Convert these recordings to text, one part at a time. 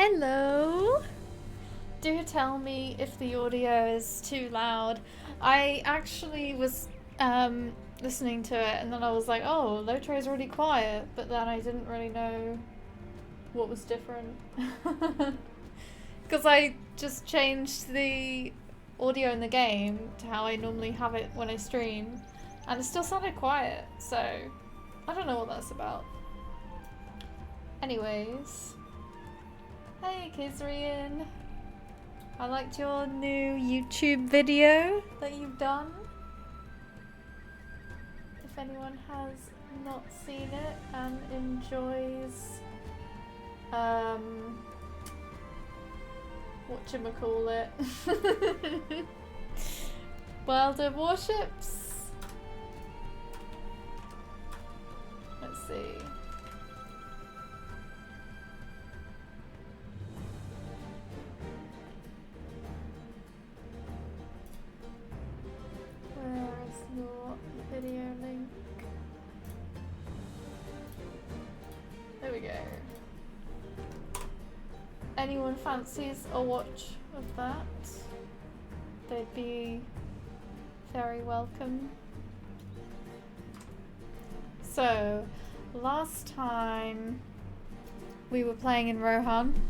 Hello! Do tell me if the audio is too loud. I actually was listening to it and then I was like, oh, Lotre is really quiet, but then I didn't really know what was different. Because I just changed the audio in the game to how I normally have it when I stream, and it still sounded quiet, so I don't know what that's about. Anyways. Hey Kizrian, I liked your new YouTube video that you've done. If anyone has not seen it and enjoys whatchamacallit, World of Warships. Let's see. Where is your video link? There we go. Anyone fancies a watch of that? They'd be very welcome. So, last time we were playing in Rohan.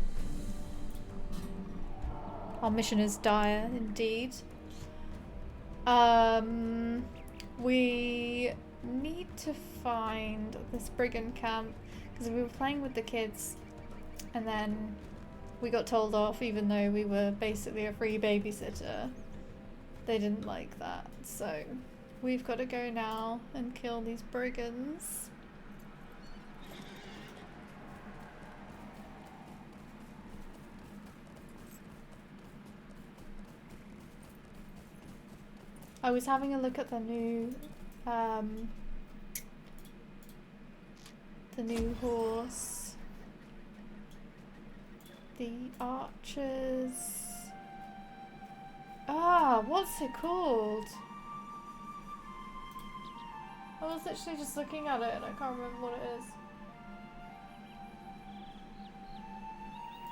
Our mission is dire indeed. We need to find this brigand camp because we were playing with the kids and then we got told off even though we were basically a free babysitter. They didn't like that, so we've got to go now and kill these brigands. I was having a look at the new horse. The archers. Ah, what's it called? I was literally just looking at it and I can't remember what it is.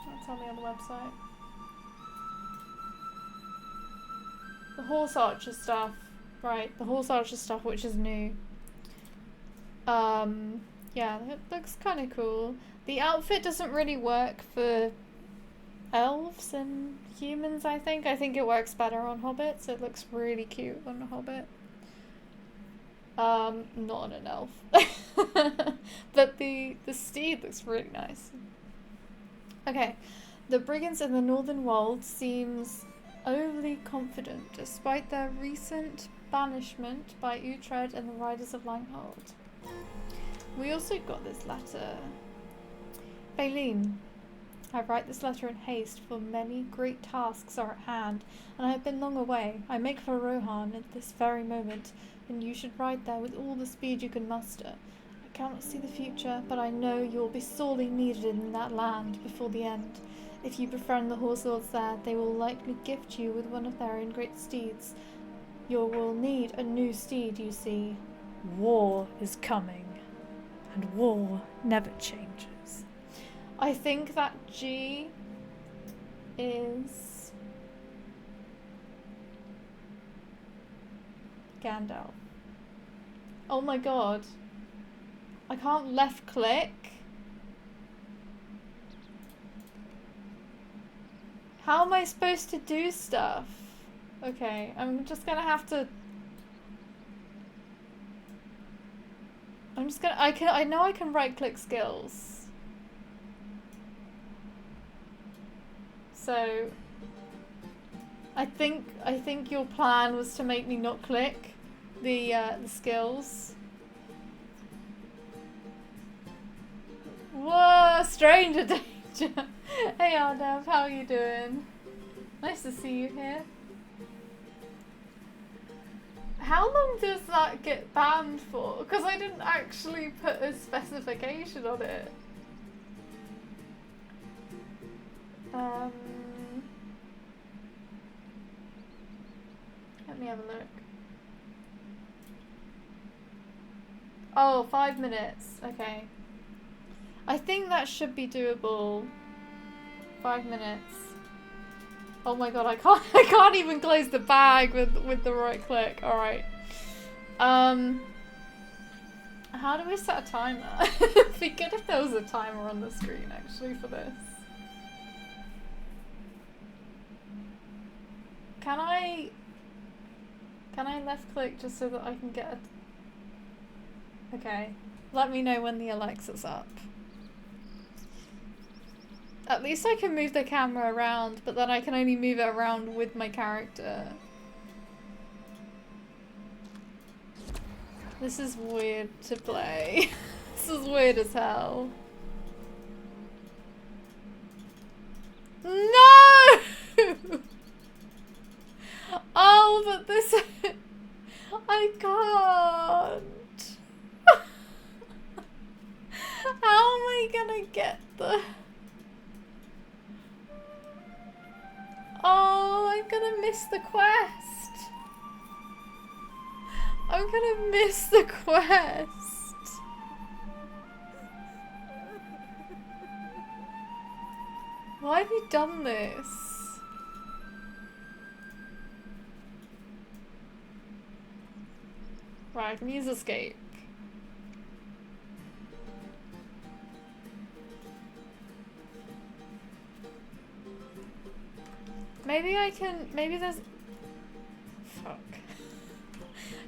Don't tell me on the website. The horse archer stuff. Right, the horse archer stuff, which is new. Yeah, it looks kind of cool. The outfit doesn't really work for elves and humans, I think. I think it works better on hobbits. It looks really cute on a hobbit. Not on an elf. But the steed looks really nice. Okay, the brigands in the northern wold seems overly confident despite their recent banishment by Uhtred and the riders of Langhold. We also got this letter. Baleen, I write this letter in haste, for many great tasks are at hand, and I have been long away. I make for Rohan at this very moment, and you should ride there with all the speed you can muster. I cannot see the future, but I know you will be sorely needed in that land before the end. If you befriend the horse lords there, they will likely gift you with one of their own great steeds. You will need a new steed, you see. War is coming, and war never changes. I think that G is Gandalf. Oh my god. I can't left click. How am I supposed to do stuff? Okay, I'm just gonna have to... I know I can right click skills. So I think your plan was to make me not click the skills. Whoa, stranger danger. Hey Ardev, how are you doing? Nice to see you here. How long does that get banned for? Because I didn't actually put a specification on it. Let me have a look. Oh, 5 minutes. Okay. I think that should be doable 5 minutes. Oh my god, I can't even close the bag with the right click. Alright. How do we set a timer? It'd be good if there was a timer on the screen actually for this. Can I left click just so that I can get a... Okay. Let me know when the Alexa's up. At least I can move the camera around, but then I can only move it around with my character. This is weird to play. This is weird as hell. No! Oh, but this... I can't. How am I gonna get the... Oh, I'm gonna miss the quest. I'm gonna miss the quest. Why have you done this? Right, I can use escape. Maybe I can, maybe there's... Fuck.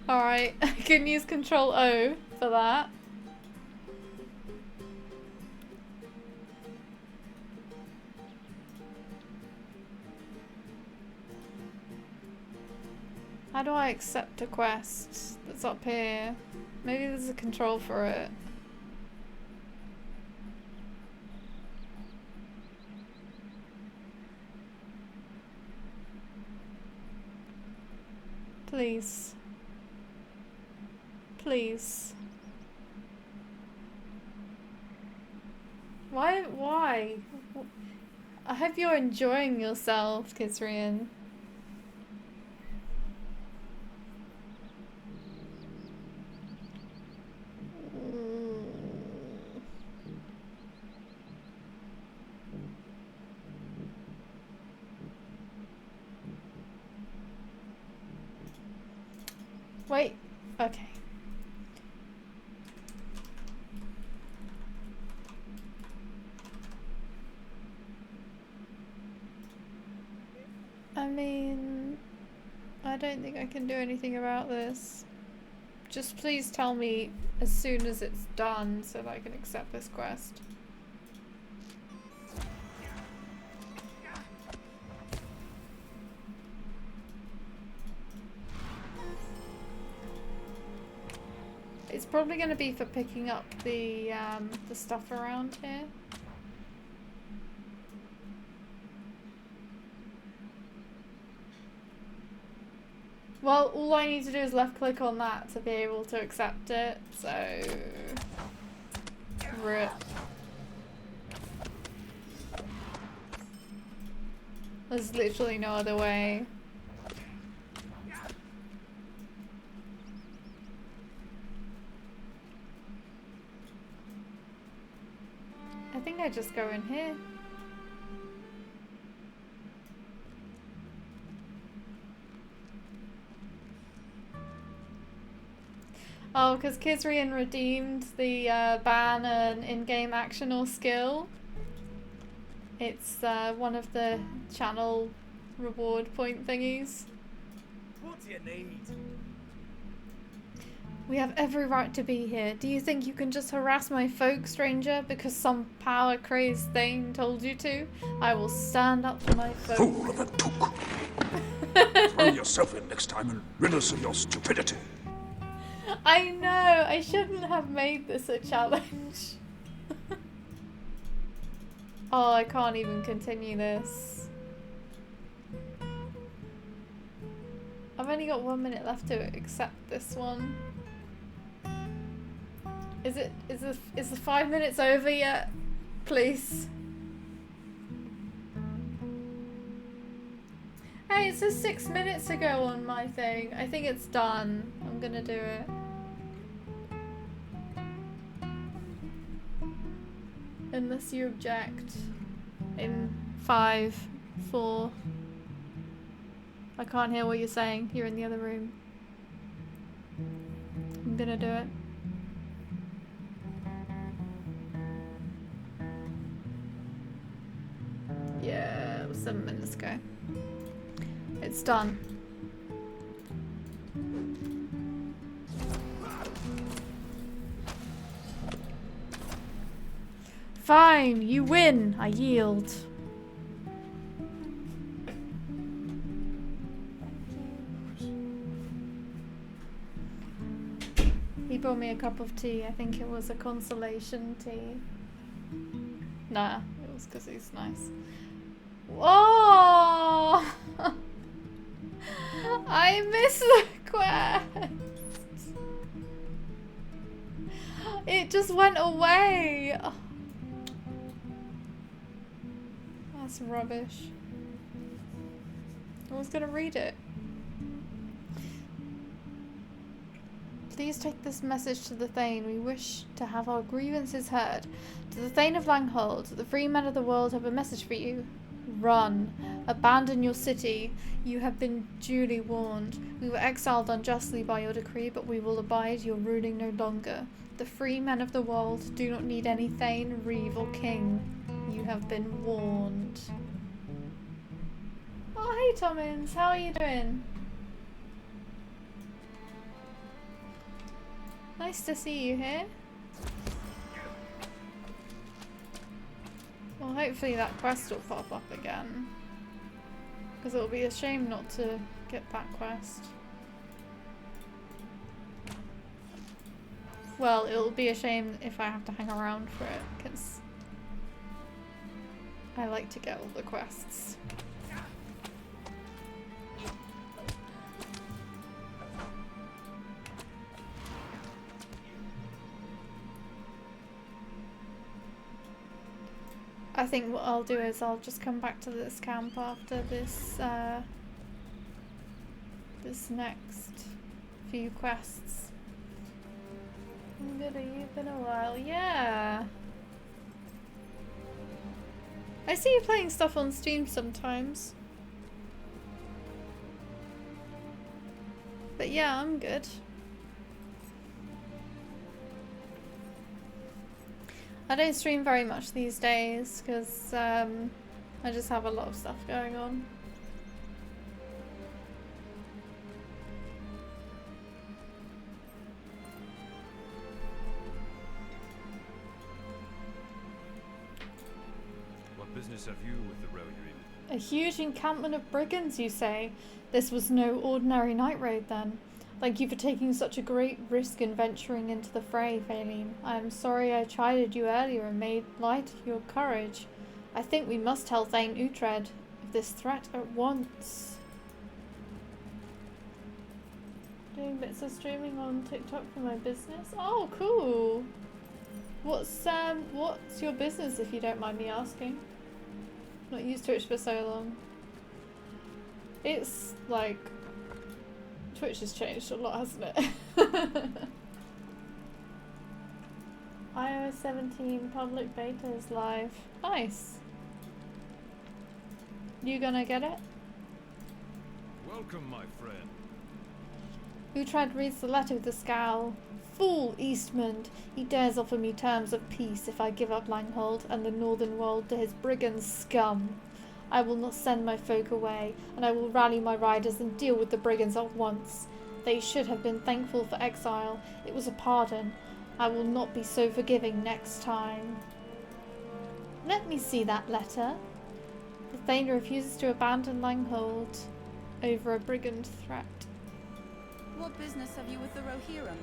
Alright, I can use Control O for that. How do I accept a quest that's up here? Maybe there's a control for it. Please. Please. Why? I hope you're enjoying yourself, Kisrian. Wait, okay. I mean, I don't think I can do anything about this. Just please tell me as soon as it's done so that I can accept this quest. It's probably going to be for picking up the stuff around here. Well, all I need to do is left click on that to be able to accept it, so... RIP. There's literally no other way. I think I just go in here. Oh, because Kisrian redeemed the ban an in-game action or skill. It's one of the channel reward point thingies. What do you need? We have every right to be here. Do you think you can just harass my folk, stranger, because some power-crazed thing told you to? I will stand up for my folk. Fool of a took! Throw yourself in next time and rid us of your stupidity. I know! I shouldn't have made this a challenge. Oh, I can't even continue this. I've only got 1 minute left to accept this one. Is the 5 minutes over yet? Please. Hey, it says 6 minutes ago on my thing. I think it's done. I'm gonna do it. Unless you object in 5, 4. I can't hear what you're saying. You're in the other room. I'm gonna do it. Yeah, it was 7 minutes ago. It's done. Fine, you win. I yield. He brought me a cup of tea. I think it was a consolation tea. Nah, it was because he's nice. Whoa! I missed the quest. It just went away. Oh. That's rubbish. I was gonna read it. Please take this message to the Thane. We wish to have our grievances heard. To the Thane of Langhold, the free men of the world have a message for you. Run. Abandon your city. You have been duly warned. We were exiled unjustly by your decree, but we will abide your ruling no longer. The free men of the world do not need any Thane, Reeve, or King. You have been warned. Oh, hey Tommins, how are you doing? Nice to see you here. Well, hopefully that quest will pop up again. Because it'll be a shame not to get that quest. Well, it'll be a shame if I have to hang around for it, because I like to get all the quests. I think what I'll do is I'll just come back to this camp after this this next few quests. Good, you've been a while. Yeah. I see you playing stuff on Steam sometimes. But yeah, I'm good. I don't stream very much these days because I just have a lot of stuff going on. What business have you with the road you're in? A huge encampment of brigands, you say? This was no ordinary night raid then. Thank you for taking such a great risk in venturing into the fray, Phalim. I am sorry I chided you earlier and made light of your courage. I think we must tell Thane Uhtred of this threat at once. Doing bits of streaming on TikTok for my business? Oh, cool! What's your business, if you don't mind me asking? Not used Twitch for so long. It's like Twitch has changed a lot, hasn't it? iOS 17 public beta is live. Nice. You gonna get it? Welcome, my friend. Uhtred reads the letter with a scowl. Fool Eastmond! He dares offer me terms of peace if I give up Langhold and the northern world to his brigand scum. I will not send my folk away, and I will rally my riders and deal with the brigands at once. They should have been thankful for exile. It was a pardon. I will not be so forgiving next time. Let me see that letter. The Thane refuses to abandon Langhold over a brigand threat. What business have you with the Rohirrim?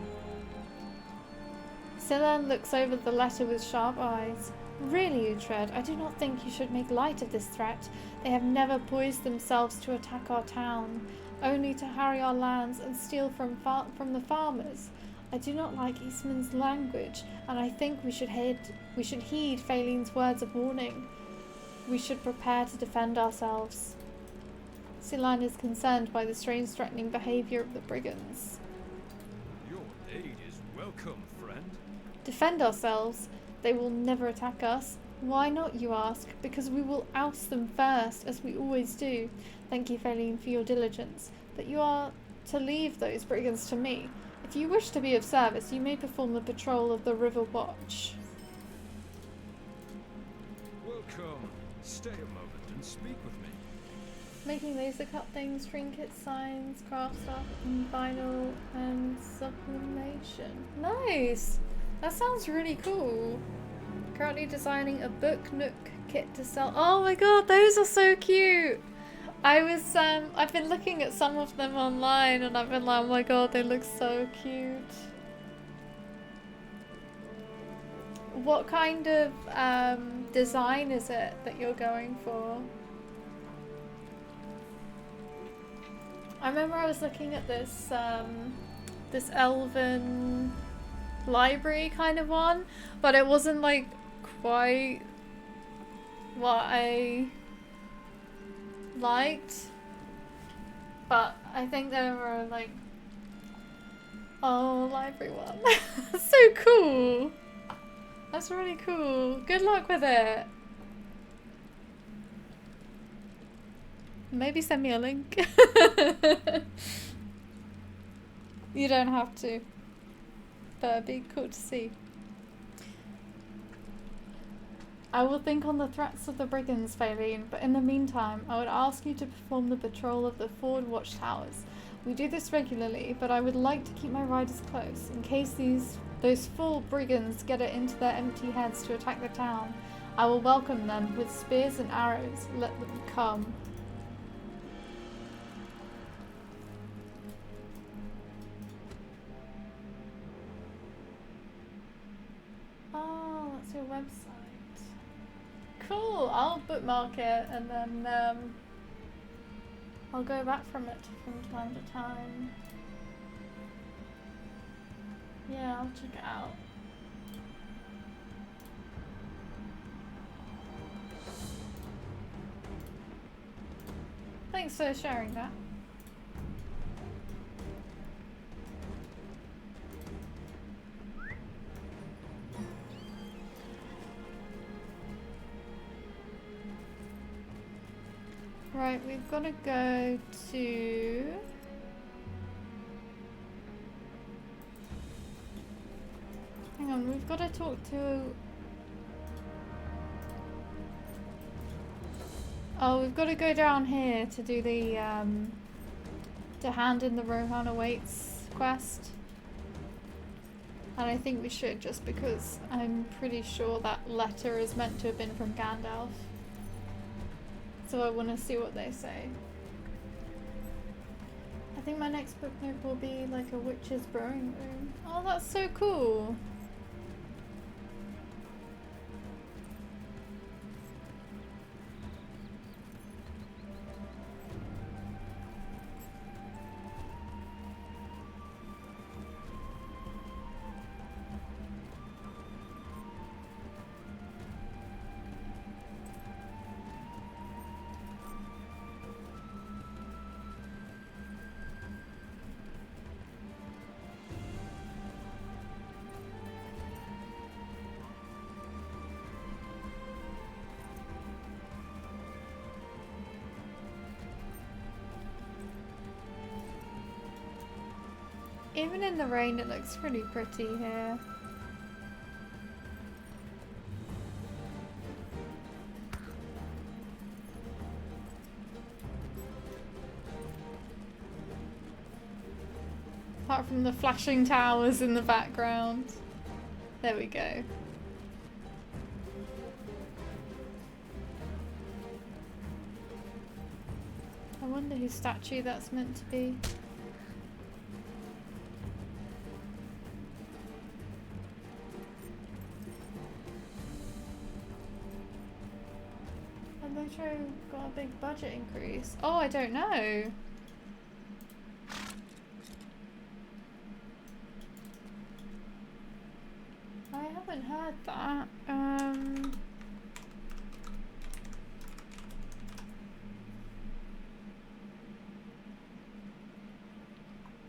Silan looks over the letter with sharp eyes. Really, Uhtred, I do not think you should make light of this threat. They have never poised themselves to attack our town, only to harry our lands and steal from the farmers. I do not like Eastman's language, and I think we should heed Phalin's words of warning. We should prepare to defend ourselves. Silan is concerned by the strange threatening behaviour of the brigands. Your aid is welcome, friend. Defend ourselves? They will never attack us. Why not, you ask? Because we will oust them first, as we always do. Thank you, Feline, for your diligence. But you are to leave those brigands to me. If you wish to be of service, you may perform the patrol of the River Watch. Welcome. Stay a moment and speak with me. Making laser cut things, trinkets, signs, craft stuff, and vinyl, and sublimation. Nice! That sounds really cool. Currently designing a book nook kit to sell. Oh my god, those are so cute! I've been looking at some of them online and I've been like, oh my god, they look so cute. What kind of design is it that you're going for? I remember I was looking at this this elven library kind of one, but it wasn't like quite what I liked. But I think there were like, oh, library one. That's so cool. That's really cool. Good luck with it. Maybe send me a link. You don't have to. But it'd be cool to see. I will think on the threats of the brigands, Faylene, but in the meantime, I would ask you to perform the patrol of the forward watchtowers. We do this regularly, but I would like to keep my riders close, in case those fool brigands get it into their empty heads to attack the town. I will welcome them with spears and arrows. Let them come. Oh, that's your website. Cool, I'll bookmark it and then I'll go back from it from time to time. Yeah, I'll check it out. Thanks for sharing that. Right, we've got to go to... Hang on, we've got to talk to... Oh, we've got to go down here to do the, to hand in the Rohan Awaits quest. And I think we should, just because I'm pretty sure that letter is meant to have been from Gandalf. So I want to see what they say. I think my next book nook will be like a witch's brewing room. Oh, that's so cool. Even in the rain, it looks really pretty here. Apart from the flashing towers in the background. There we go. I wonder whose statue that's meant to be. Metro got a big budget increase. Oh, I don't know. I haven't heard that.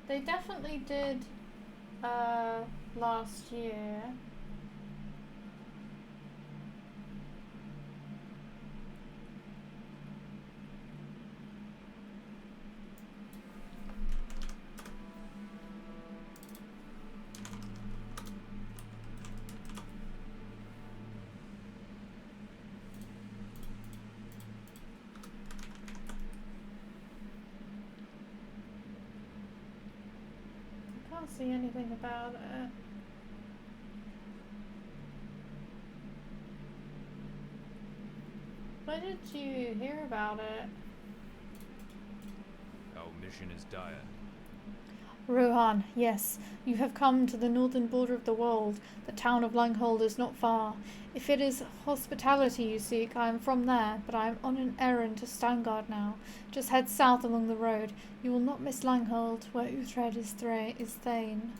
They definitely did last year. can't see anything about it. When did you hear about it? Our mission is dire. Rohan, yes, you have come to the northern border of the world. The town of Langhold is not far. If it is hospitality you seek, I am from there, but I am on an errand to Stangard now. Just head south along the road. You will not miss Langhold, where Uhtred is Thane.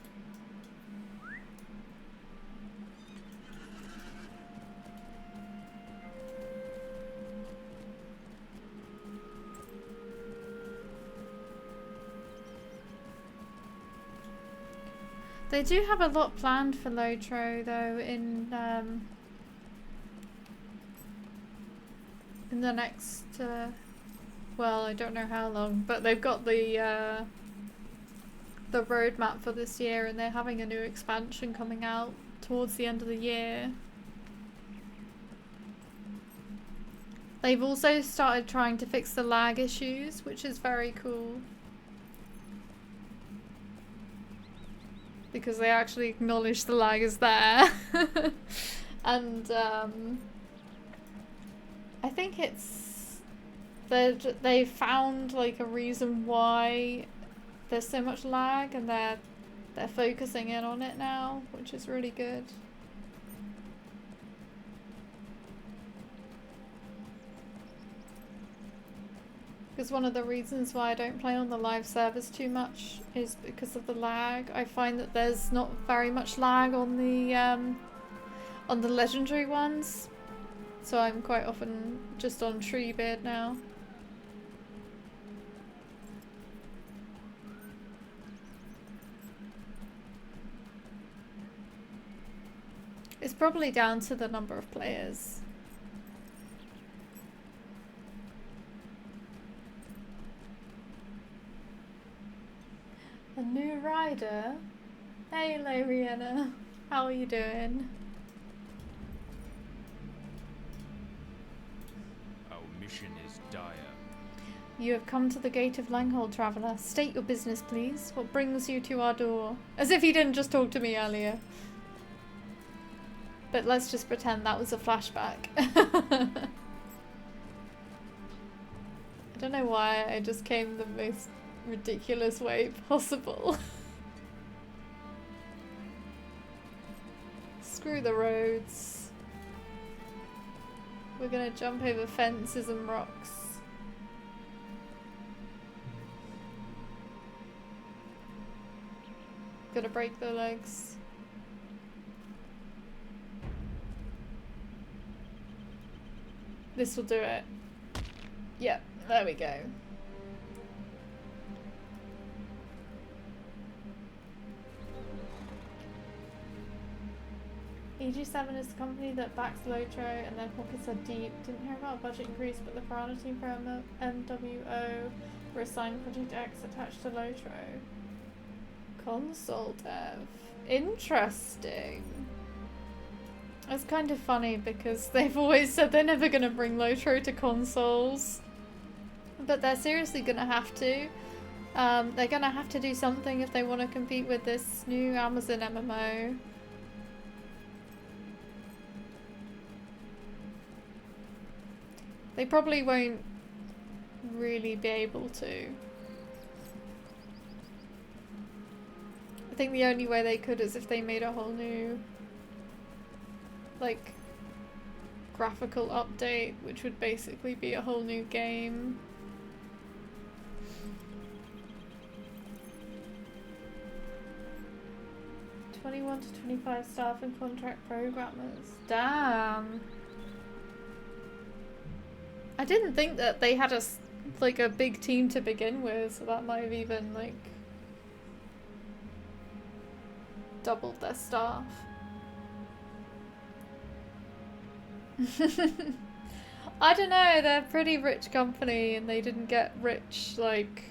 They do have a lot planned for Lotro, though, in the next, well, I don't know how long, but they've got the roadmap for this year, and they're having a new expansion coming out towards the end of the year. They've also started trying to fix the lag issues, which is very cool. Because they actually acknowledge the lag is there. And I think it's they found like a reason why there's so much lag, and they're focusing in on it now, which is really good. Because one of the reasons why I don't play on the live servers too much is because of the lag. I find that there's not very much lag on the legendary ones, so I'm quite often just on Treebeard now. It's probably down to the number of players. A new rider? Hey Lariana, how are you doing? Our mission is dire. You have come to the gate of Langhold, traveller. State your business, please. What brings you to our door? As if he didn't just talk to me earlier. But let's just pretend that was a flashback. I don't know why I just came the most ridiculous way possible. Screw the roads. We're gonna jump over fences and rocks. Gonna break their legs. This will do it. Yep, there we go. EG7 is the company that backs Lotro and their pockets are deep. Didn't hear about a budget increase, but the Piranha team for MWO were assigned Project X attached to Lotro. Console dev. Interesting. It's kind of funny because they've always said they're never going to bring Lotro to consoles. But they're seriously going to have to. They're going to have to do something if they want to compete with this new Amazon MMO. They probably won't really be able to. I think the only way they could is if they made a whole new, like, graphical update, which would basically be a whole new game. $21 to $25 staff and contract programmers. Damn. I didn't think that they had a big team to begin with, so that might have even like doubled their staff. I don't know, they're a pretty rich company and they didn't get rich like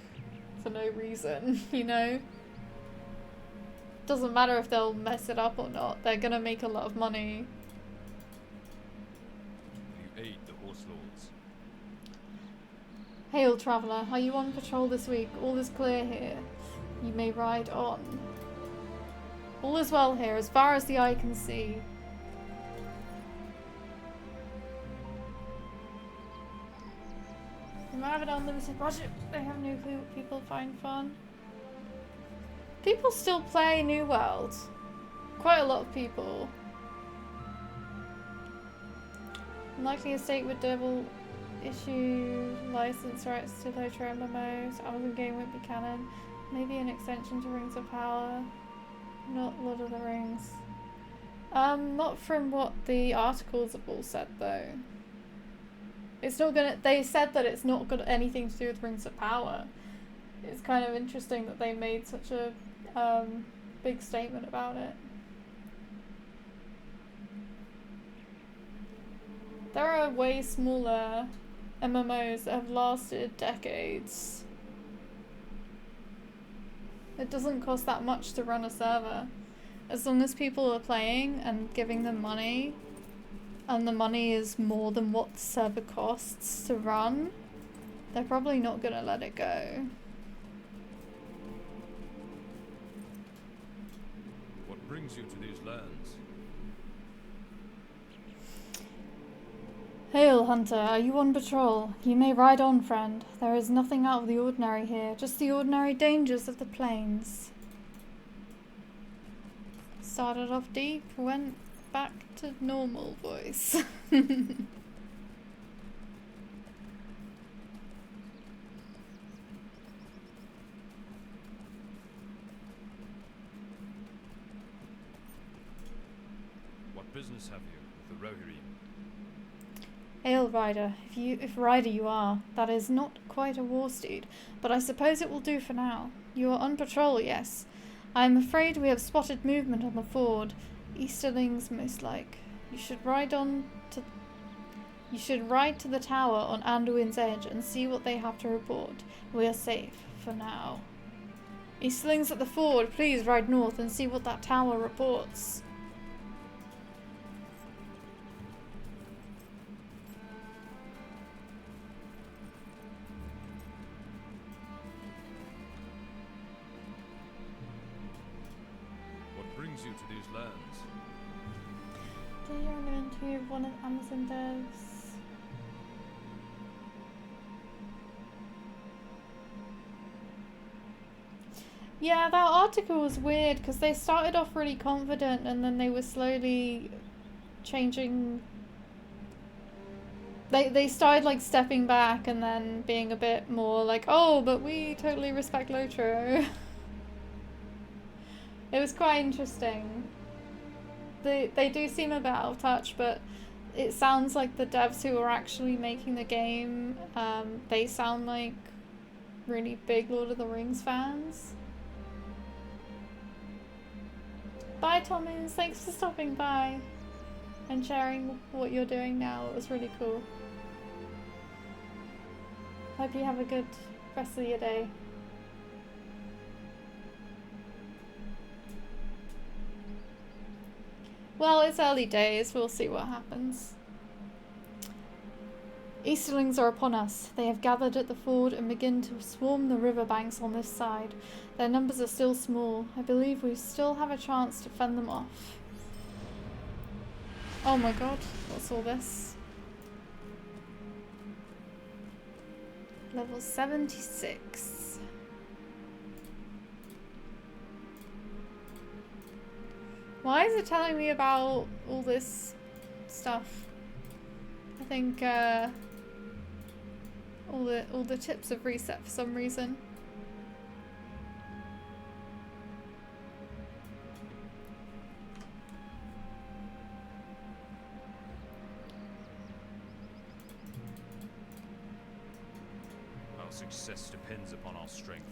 for no reason, you know? Doesn't matter if they'll mess it up or not, they're gonna make a lot of money. You aid the horse lords. Hail, traveller. Are you on patrol this week? All is clear here. You may ride on. All is well here, as far as the eye can see. You might have an unlimited budget. They have no clue what people find fun. People still play New World. Quite a lot of people. Unlikely estate would double issue license rights to later MMOs. Amazon game won't be canon. Maybe an extension to Rings of Power. Not Lord of the Rings. Not from what the articles have all said though. It's not gonna. They said that it's not got anything to do with Rings of Power. It's kind of interesting that they made such a big statement about it. There are way smaller MMOs that have lasted decades. It doesn't cost that much to run a server. As long as people are playing and giving them money, and the money is more than what the server costs to run, they're probably not gonna let it go. What brings you to these lands? Hail, Hunter. Are you on patrol? You may ride on, friend. There is nothing out of the ordinary here, just the ordinary dangers of the plains. Started off deep, went back to normal voice. What business have you with the Rohirrim? Hail, rider. If rider you are, that is not quite a war steed, but I suppose it will do for now. You are on patrol, yes. I am afraid we have spotted movement on the ford. Easterlings, most like. You should ride to the tower on Anduin's edge and see what they have to report. We are safe for now. Easterlings at the ford, please ride north and see what that tower reports. You to these lands. Today you're in an interview with one of Amazon devs. Yeah, that article was weird because they started off really confident and then they were slowly changing. They started like stepping back and then being a bit more like, oh, but we totally respect Lotro. It was quite interesting. They do seem a bit out of touch, but it sounds like the devs who are actually making the game, they sound like really big Lord of the Rings fans. Bye, Thomas. Thanks for stopping by and sharing what you're doing now. It was really cool. Hope you have a good rest of your day. Well, it's early days. We'll see what happens. Easterlings are upon us. They have gathered at the ford and begin to swarm the riverbanks on this side. Their numbers are still small. I believe we still have a chance to fend them off. Oh my god, what's all this? Level 76. Why is it telling me about all this stuff? I think all the tips have reset for some reason. Our success depends upon our strength.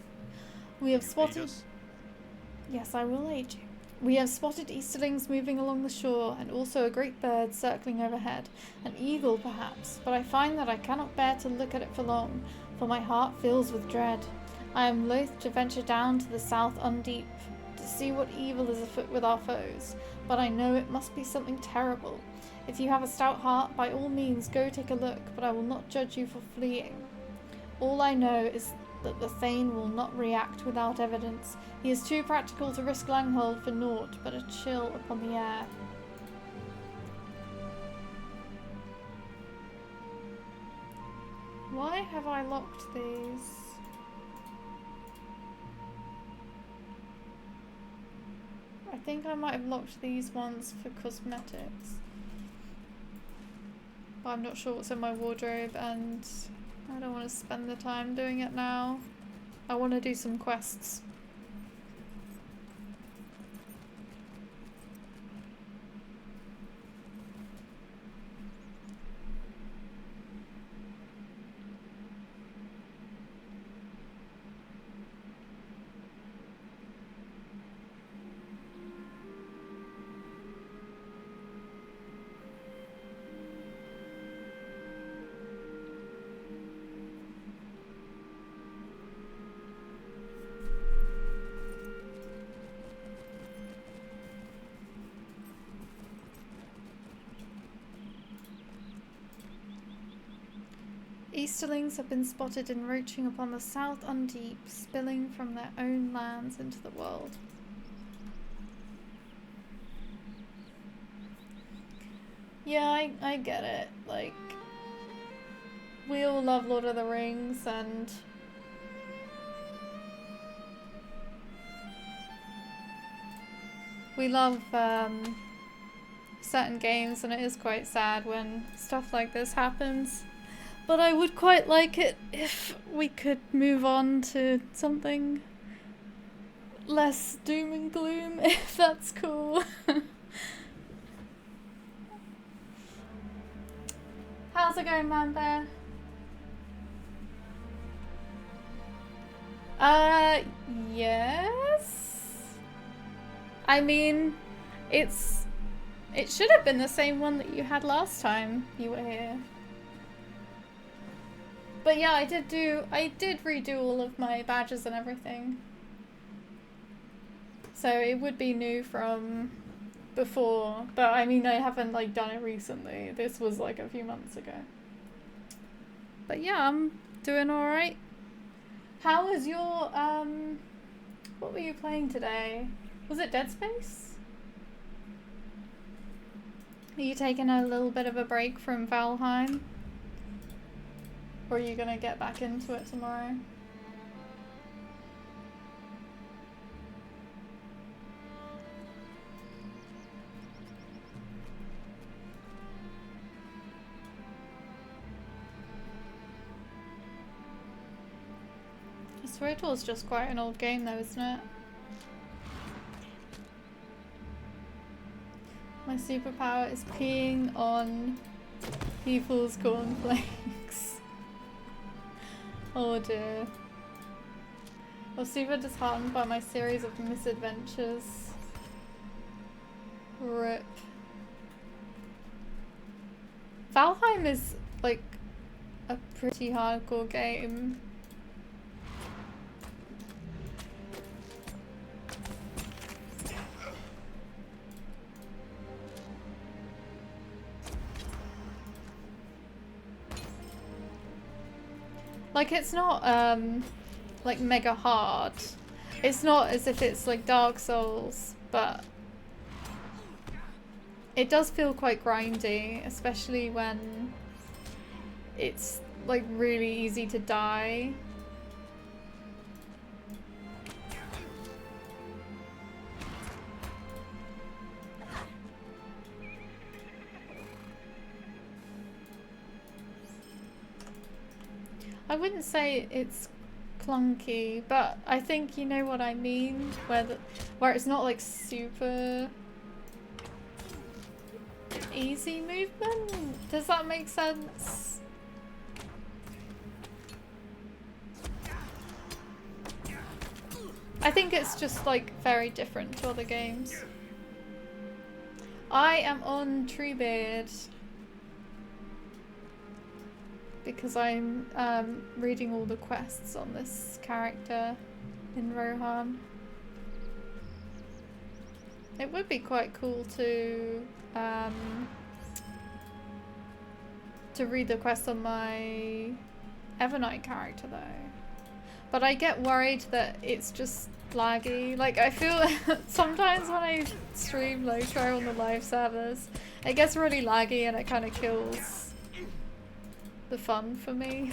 We have Will you aid spotted. us? Yes, I will aid you. We have spotted Easterlings moving along the shore, and also a great bird circling overhead. An eagle, perhaps, but I find that I cannot bear to look at it for long, for my heart fills with dread. I am loath to venture down to the south undeep, to see what evil is afoot with our foes, but I know it must be something terrible. If you have a stout heart, by all means go take a look, but I will not judge you for fleeing. All I know is that the Thane will not react without evidence. He is too practical to risk Langhold for naught but a chill upon the air. Why have I locked these? I think I might have locked these ones for cosmetics. But I'm not sure what's in my wardrobe and I don't want to spend the time doing it now. I want to do some quests. Easterlings have been spotted encroaching upon the South Undeep, spilling from their own lands into the world. Yeah, I get it. Like, we all love Lord of the Rings and we love certain games, and it is quite sad when stuff like this happens. But I would quite like it if we could move on to something less doom and gloom, if that's cool. How's it going, man bear? Yes. I mean, it should have been the same one that you had last time you were here. But yeah, I did redo all of my badges and everything. So it would be new from before, but I mean, I haven't like done it recently. This was like a few months ago. But yeah, I'm doing alright. How was your, what were you playing today? Was it Dead Space? Are you taking a little bit of a break from Valheim? Or are you gonna get back into it tomorrow? Swordwall's just quite an old game though, isn't it? My superpower is peeing on people's cornflakes. Oh dear. I was super disheartened by my series of misadventures. RIP. Valheim is like a pretty hardcore game. Like, it's not, like, mega hard. It's not as if it's, like, Dark Souls, but it does feel quite grindy, especially when it's, like, really easy to die. I wouldn't say it's clunky, but I think you know what I mean, where it's not like super easy movement. Does that make sense? I think it's just like very different to other games. I am on Treebeard. Because I'm reading all the quests on this character in Rohan. It would be quite cool to read the quest on my Evernight character though. But I get worried that it's just laggy. Like, I feel sometimes when I stream Lotro on the live servers, it gets really laggy and it kind of kills the fun for me.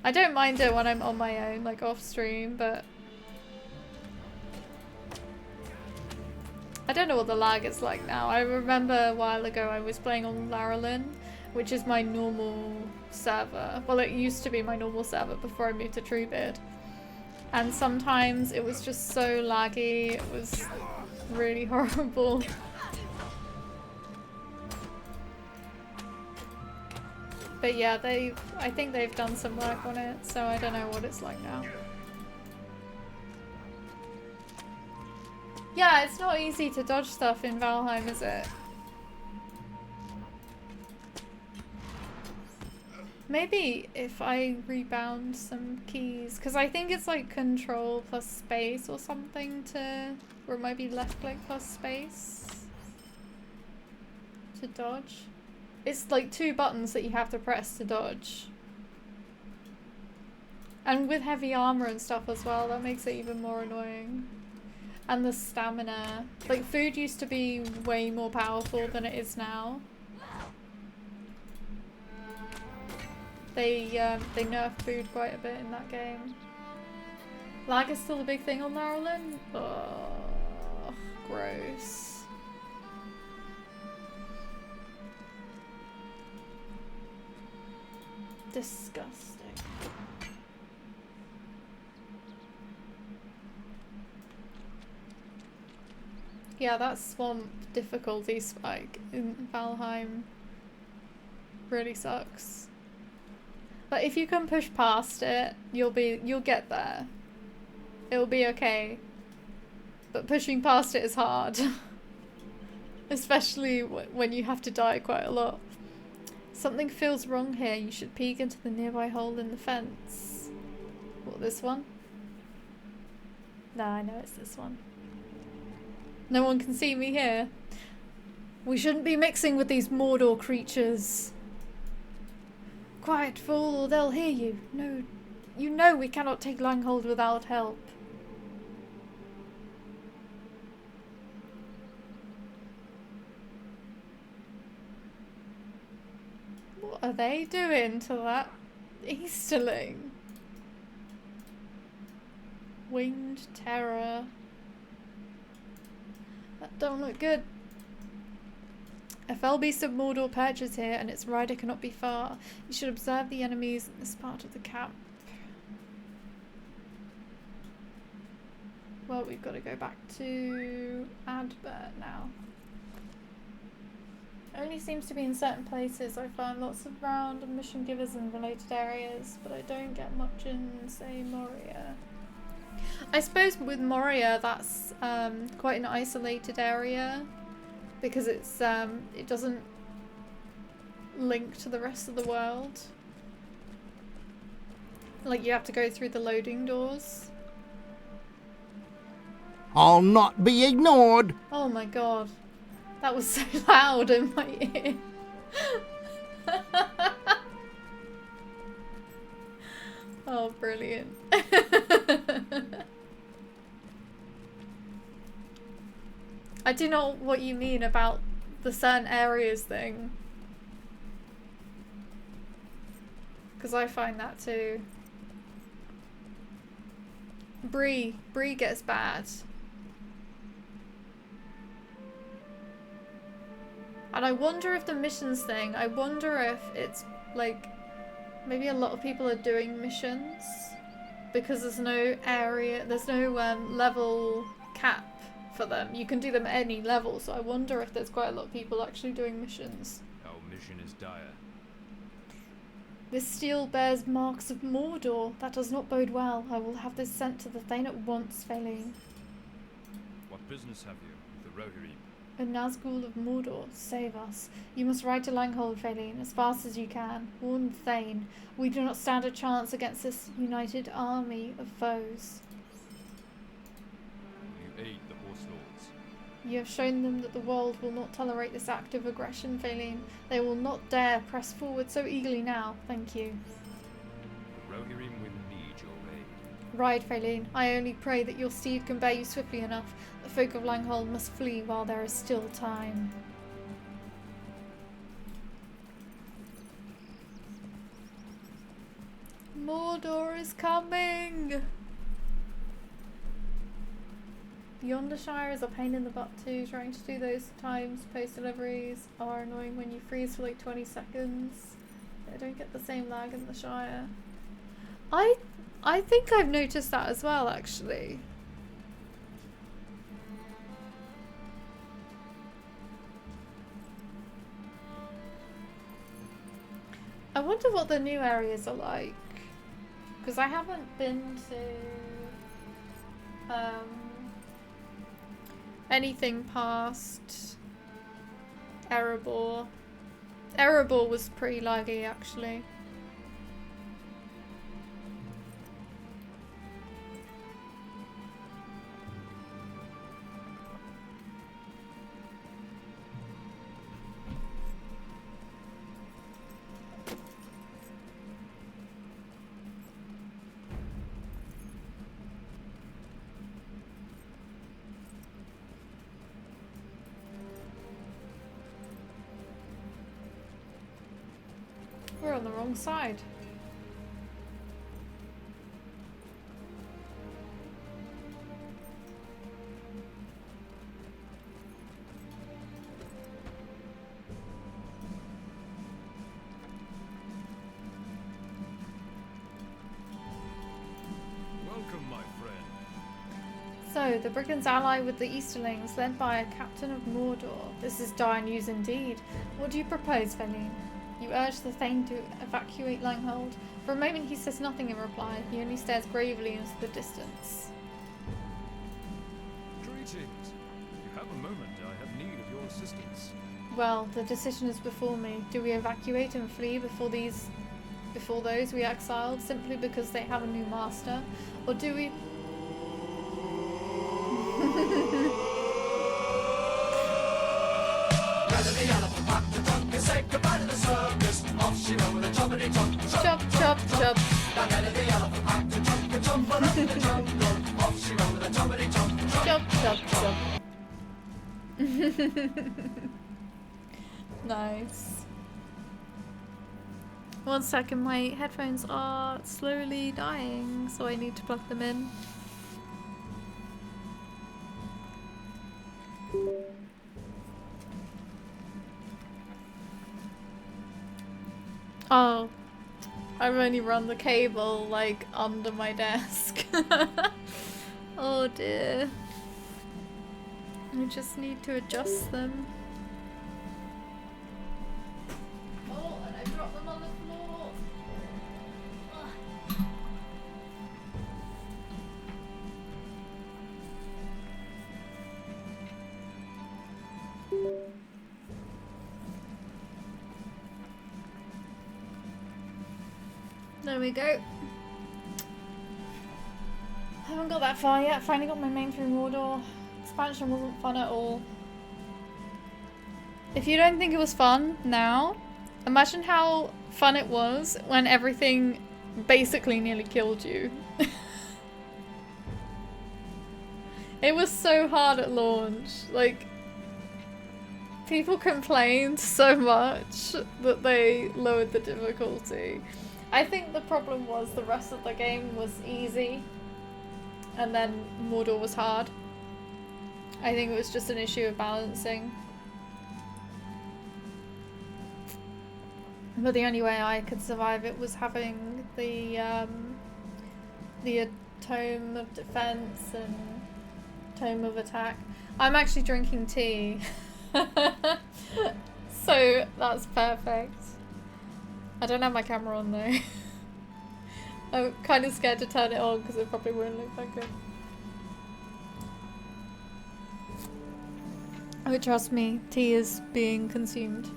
I don't mind it when I'm on my own, like off stream, but I don't know what the lag is like now. I remember a while ago I was playing on Laralin, which is my normal server. Well, it used to be my normal server before I moved to Truebeard. And sometimes it was just so laggy, it was really horrible. But yeah, I think they've done some work on it, so I don't know what it's like now. Yeah, it's not easy to dodge stuff in Valheim, is it? Maybe if I rebound some keys, because I think it's like control plus space or something to, or it might be left click plus space to dodge. It's like 2 buttons that you have to press to dodge. And with heavy armor and stuff as well, that makes it even more annoying. And the stamina. Like, food used to be way more powerful than it is now. They nerfed food quite a bit in that game. Lag is still a big thing on Laralin? Oh, gross. Disgusting. Yeah, that swamp difficulty spike in Valheim really sucks. But if you can push past it, you'll get there. It'll be okay. But pushing past it is hard. Especially when you have to die quite a lot. Something feels wrong here. You should peek into the nearby hole in the fence. What, this one? No, I know it's this one. No one can see me here. We shouldn't be mixing with these Mordor creatures. Quiet, fool, or they'll hear you. No, you know we cannot take Langhold without help. What are they doing to that Easterling? Winged terror. That don't look good. A fell beast of Mordor perches here, and its rider cannot be far. You should observe the enemies in this part of the camp. Well, we've got to go back to Adbert now. It only seems to be in certain places. I find lots of round mission givers in related areas, but I don't get much in, say, Moria. I suppose with Moria, that's quite an isolated area. Because it's it doesn't link to the rest of the world. Like, you have to go through the loading doors. I'll not be ignored. Oh my god. That was so loud in my ear. Oh, brilliant. I do know what you mean about the certain areas thing. Because I find that too. Bree gets bad. And I wonder if the missions thing, I wonder if it's like, maybe a lot of people are doing missions because there's no area, there's no level cap for them. You can do them at any level, so I wonder if there's quite a lot of people actually doing missions. Our mission is dire. This steel bears marks of Mordor. That does not bode well. I will have this sent to the Thane at once, Feline. What business have you with the Rohirrim? A Nazgul of Mordor, save us. You must ride to Langhold, Feline, as fast as you can. Warn the Thane. We do not stand a chance against this united army of foes. You aid the Horse Lords. You have shown them that the world will not tolerate this act of aggression, Feline. They will not dare press forward so eagerly now. Thank you. The Rohirrim will need your aid. Right, Faelene. I only pray that your steed can bear you swiftly enough. The folk of Langhold must flee while there is still time. Mordor is coming! Yondershire is a pain in the butt too. Trying to do those times post deliveries are annoying when you freeze for like 20 seconds. I don't get the same lag in the Shire. I think I've noticed that as well, actually. I wonder what the new areas are like. Because I haven't been to anything past Erebor. Erebor was pretty laggy, actually. We're on the wrong side. Welcome, my friend. So, the brigands ally with the Easterlings, led by a captain of Mordor. This is dire news indeed. What do you propose, Faelene? You urge the Thane to evacuate Langhold. For a moment he says nothing in reply. He only stares gravely into the distance. Greetings. You have a moment. I have need of your assistance. Well, the decision is before me. Do we evacuate and flee before those we exiled, simply because they have a new master? Or do we... Chop, chop, chop. Chop, chop, chop. Nice. 1 second, my headphones are slowly dying, so I need to plug them in. Oh, I've only run the cable like under my desk. Oh dear. I just need to adjust them. Oh, and I dropped them on the floor. Ugh. There we go. Haven't got that far yet. Finally got my main through Mordor. Expansion wasn't fun at all. If you don't think it was fun now, imagine how fun it was when everything basically nearly killed you. It was so hard at launch. Like, people complained so much that they lowered the difficulty. I think the problem was the rest of the game was easy and then Mordor was hard. I think it was just an issue of balancing. But the only way I could survive it was having the Tome of Defense and Tome of Attack. I'm actually drinking tea. So that's perfect. I don't have my camera on though. I'm kind of scared to turn it on because it probably won't look that good. Oh, trust me, tea is being consumed.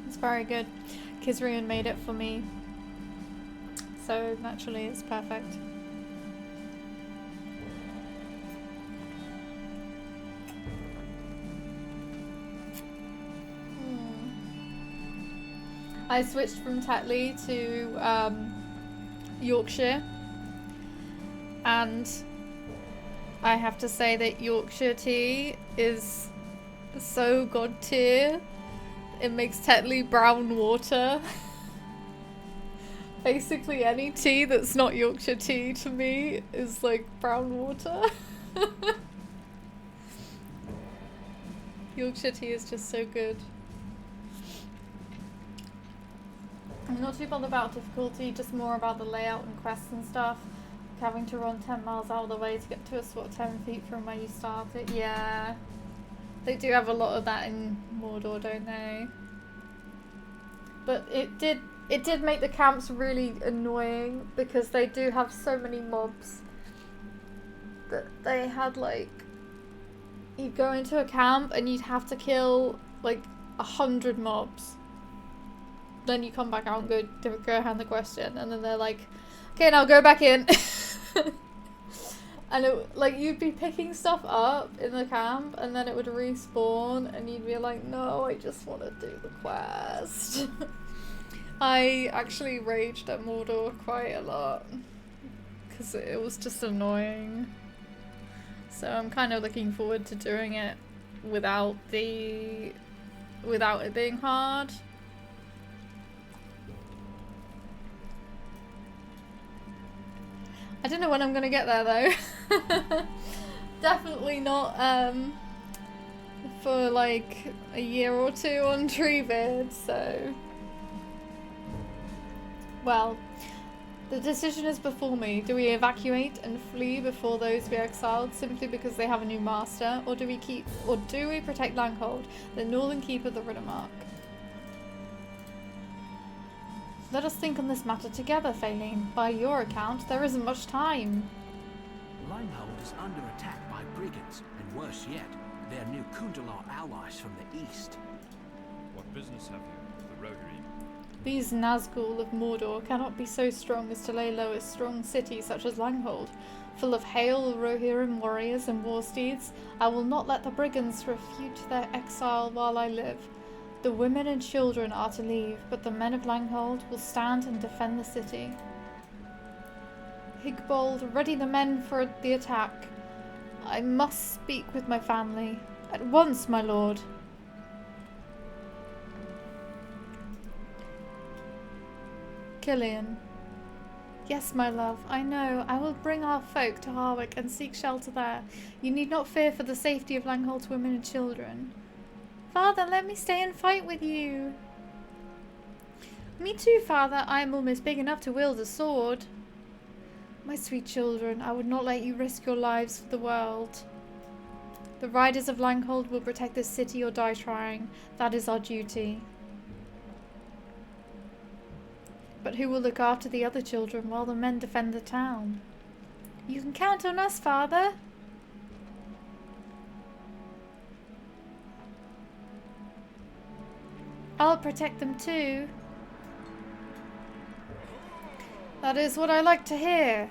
It's very good. Kizrian made it for me, so naturally it's perfect. I switched from Tetley to Yorkshire, and I have to say that Yorkshire tea is so god tier. It makes Tetley brown water. Basically any tea that's not Yorkshire tea to me is like brown water. Yorkshire tea is just so good. I'm not too bothered about difficulty, just more about the layout and quests and stuff. Like having to run 10 miles out of the way to get to a spot 10 feet from where you started. Yeah. They do have a lot of that in Mordor, don't they? But it did make the camps really annoying because they do have so many mobs that they had, like, you'd go into a camp and you'd have to kill like 100 mobs. Then you come back out and go hand the question, and then they're like, okay, now go back in. And it, like, you'd be picking stuff up in the camp and then it would respawn and you'd be like, no, I just want to do the quest. I actually raged at Mordor quite a lot because it was just annoying. So I'm kind of looking forward to doing it without it being hard. I don't know when I'm gonna get there though. Definitely not for like a year or two on Treebeard, so. Well, the decision is before me. Do we evacuate and flee before those be exiled simply because they have a new master, or do we protect Langhold, the northern keep of the Riddermark? Let us think on this matter together, Faelene. By your account, there isn't much time. Langhold is under attack by brigands, and worse yet, their new Kundalar allies from the east. What business have you with the Rohirrim? These Nazgul of Mordor cannot be so strong as to lay low a strong city such as Langhold. Full of hail Rohirrim warriors and war steeds, I will not let the brigands refute their exile while I live. The women and children are to leave, but the men of Langhold will stand and defend the city. Higbold, ready the men for the attack. I must speak with my family. At once, my lord. Killian. Yes, my love, I know. I will bring our folk to Harwick and seek shelter there. You need not fear for the safety of Langhold's women and children. Father, let me stay and fight with you. Me too, father. I am almost big enough to wield a sword. My sweet children, I would not let you risk your lives for the world. The riders of Langhold will protect this city or die trying. That is our duty. But who will look after the other children while the men defend the town? You can count on us, father. I'll protect them too. That is what I like to hear.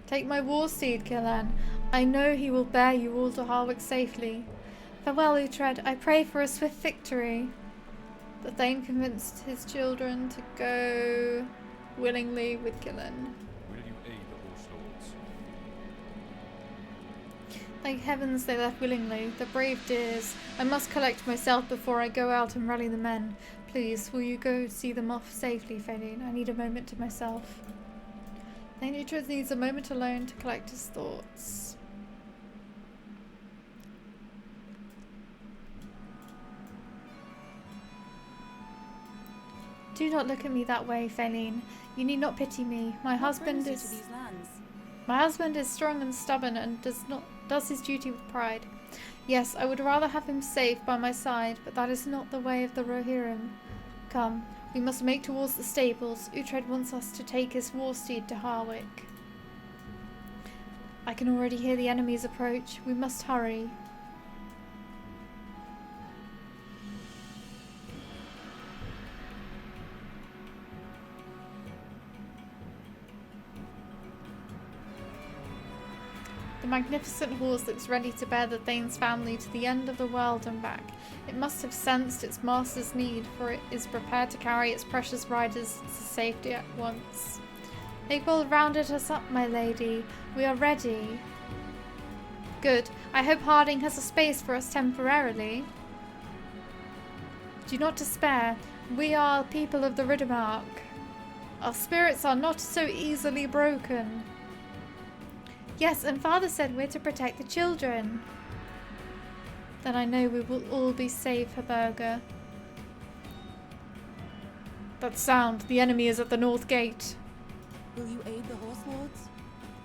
Take my war steed, Killan. I know he will bear you all to Harwick safely. Farewell, Uhtred. I pray for a swift victory. The Thane convinced his children to go willingly with Killan. Will you aid the Horse Lords? Thank heavens they left willingly, the brave dears. I must collect myself before I go out and rally the men. Please, will you go see them off safely, Faelene? I need a moment to myself. Thane Uhtred needs a moment alone to collect his thoughts. Do not look at me that way, Faelene. You need not pity me. My husband is strong and stubborn and does his duty with pride. Yes, I would rather have him safe by my side, but that is not the way of the Rohirrim. Come, we must make towards the stables. Uhtred wants us to take his war steed to Harwick. I can already hear the enemy's approach. We must hurry. The magnificent horse looks ready to bear the Thane's family to the end of the world and back. It must have sensed its master's need, for it is prepared to carry its precious riders to safety at once. Egwell rounded us up, my lady. We are ready. Good. I hope Harding has a space for us temporarily. Do not despair. We are people of the Riddermark. Our spirits are not so easily broken. Yes, and Father said we're to protect the children. Then I know we will all be safe, Herberger. That sound. The enemy is at the north gate. Will you aid the horse lords?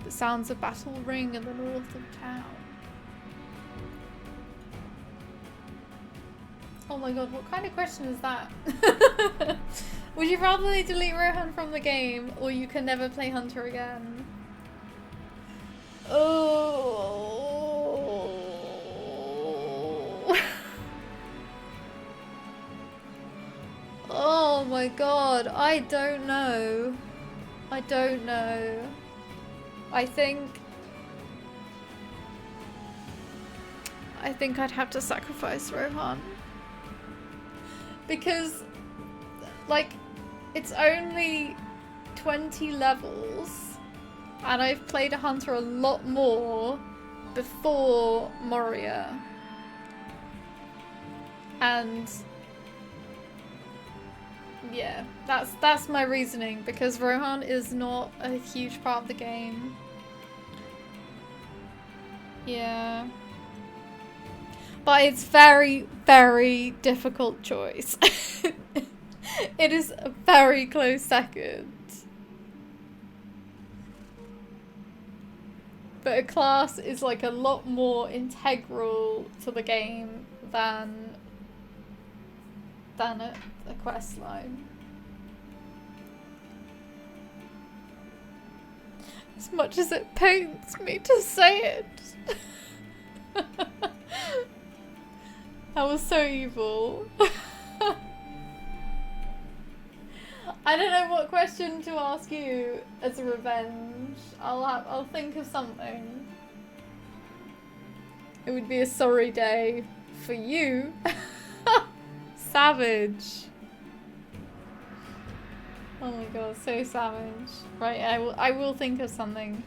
The sounds of battle ring in the north of town. Oh my god, what kind of question is that? Would you rather they delete Rohan from the game, or you can never play Hunter again? Oh. Oh my god, I don't know. I don't know. I think I'd have to sacrifice Rohan. Because, like, it's only 20 levels, and I've played a Hunter a lot more before Moria. And yeah, that's my reasoning, because Rohan is not a huge part of the game. Yeah. But it's very, very difficult choice. It is a very close second. But a class is like a lot more integral to the game than a quest line. As much as it pains me to say it. That was so evil. I don't know what question to ask you as a revenge. I'll think of something. It would be a sorry day for you. Savage. Oh my god, so savage. Right, I will think of something.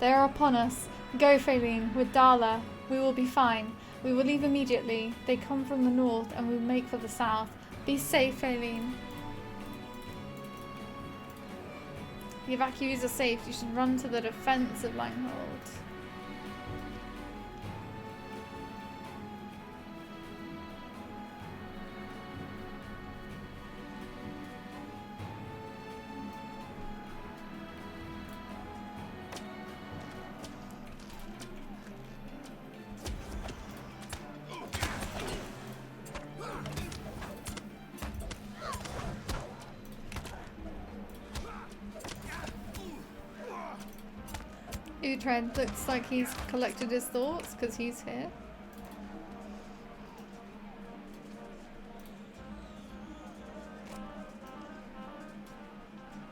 They are upon us. Go, Faline, with Darla. We will be fine. We will leave immediately. They come from the north and we will make for the south. Be safe, Faline. The evacuees are safe. You should run to the defense of Langhold. Uhtred looks like he's collected his thoughts because he's here.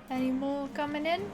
Any more coming in?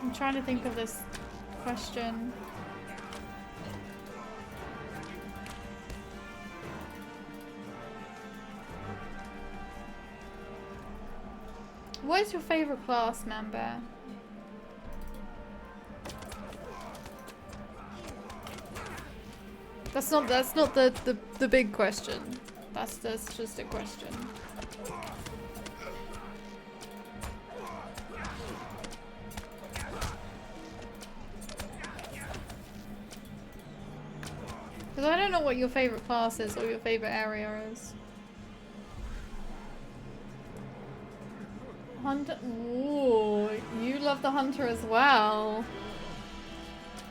I'm trying to think of this question. What is your favorite class member? That's not the big question. That's just a question. Because I don't know what your favorite class is or your favorite area is. Hunter. Ooh, you love the hunter as well.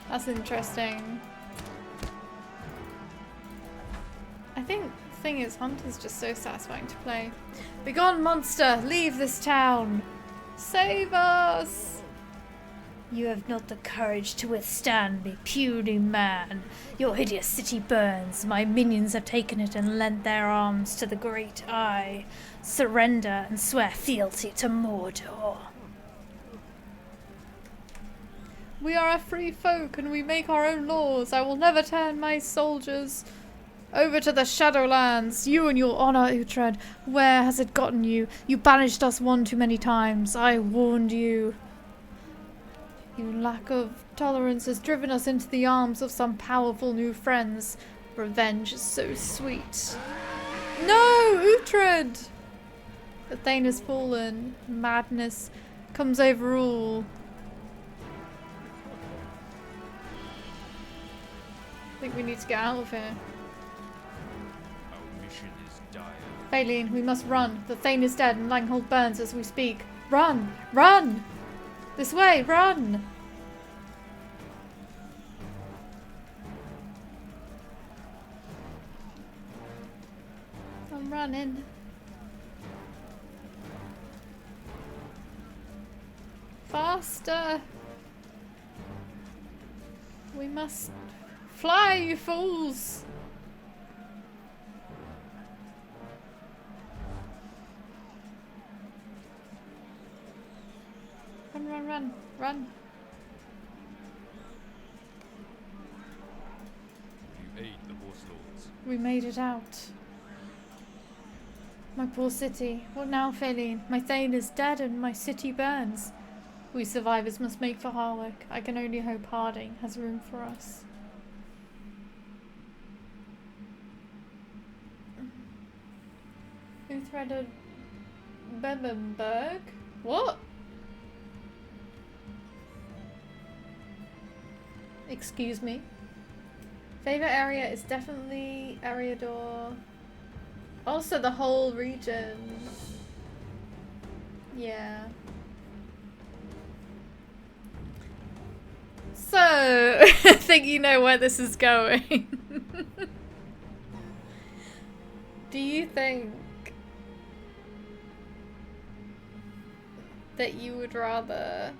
That's interesting. I think the thing is, hunter's just so satisfying to play. Begone, monster! Leave this town! Save us! You have not the courage to withstand me, puny man. Your hideous city burns. My minions have taken it and lent their arms to the great eye. Surrender and swear fealty to Mordor. We are a free folk and we make our own laws. I will never turn my soldiers over to the Shadowlands. You and your honor, Uhtred. Where has it gotten you? You banished us one too many times. I warned you. Your lack of tolerance has driven us into the arms of some powerful new friends. Revenge is so sweet. No, Uhtred! The Thane has fallen. Madness comes over all. I think we need to get out of here. Our mission is dire. Baleen, we must run. The Thane is dead and Langhold burns as we speak. Run! Run! This way, run! I'm running. Faster! We must fly, you fools! Run, run, run, run. You aid the Horse Lords. We made it out. My poor city. What now, Feline? My Thane is dead and my city burns. We survivors must make for Harwick. I can only hope Harding has room for us. Uhtred of Bebbenberg? What? Excuse me. Favorite area is definitely Eriador. Also the whole region. Yeah. So, I think you know where this is going. Do you think that you would rather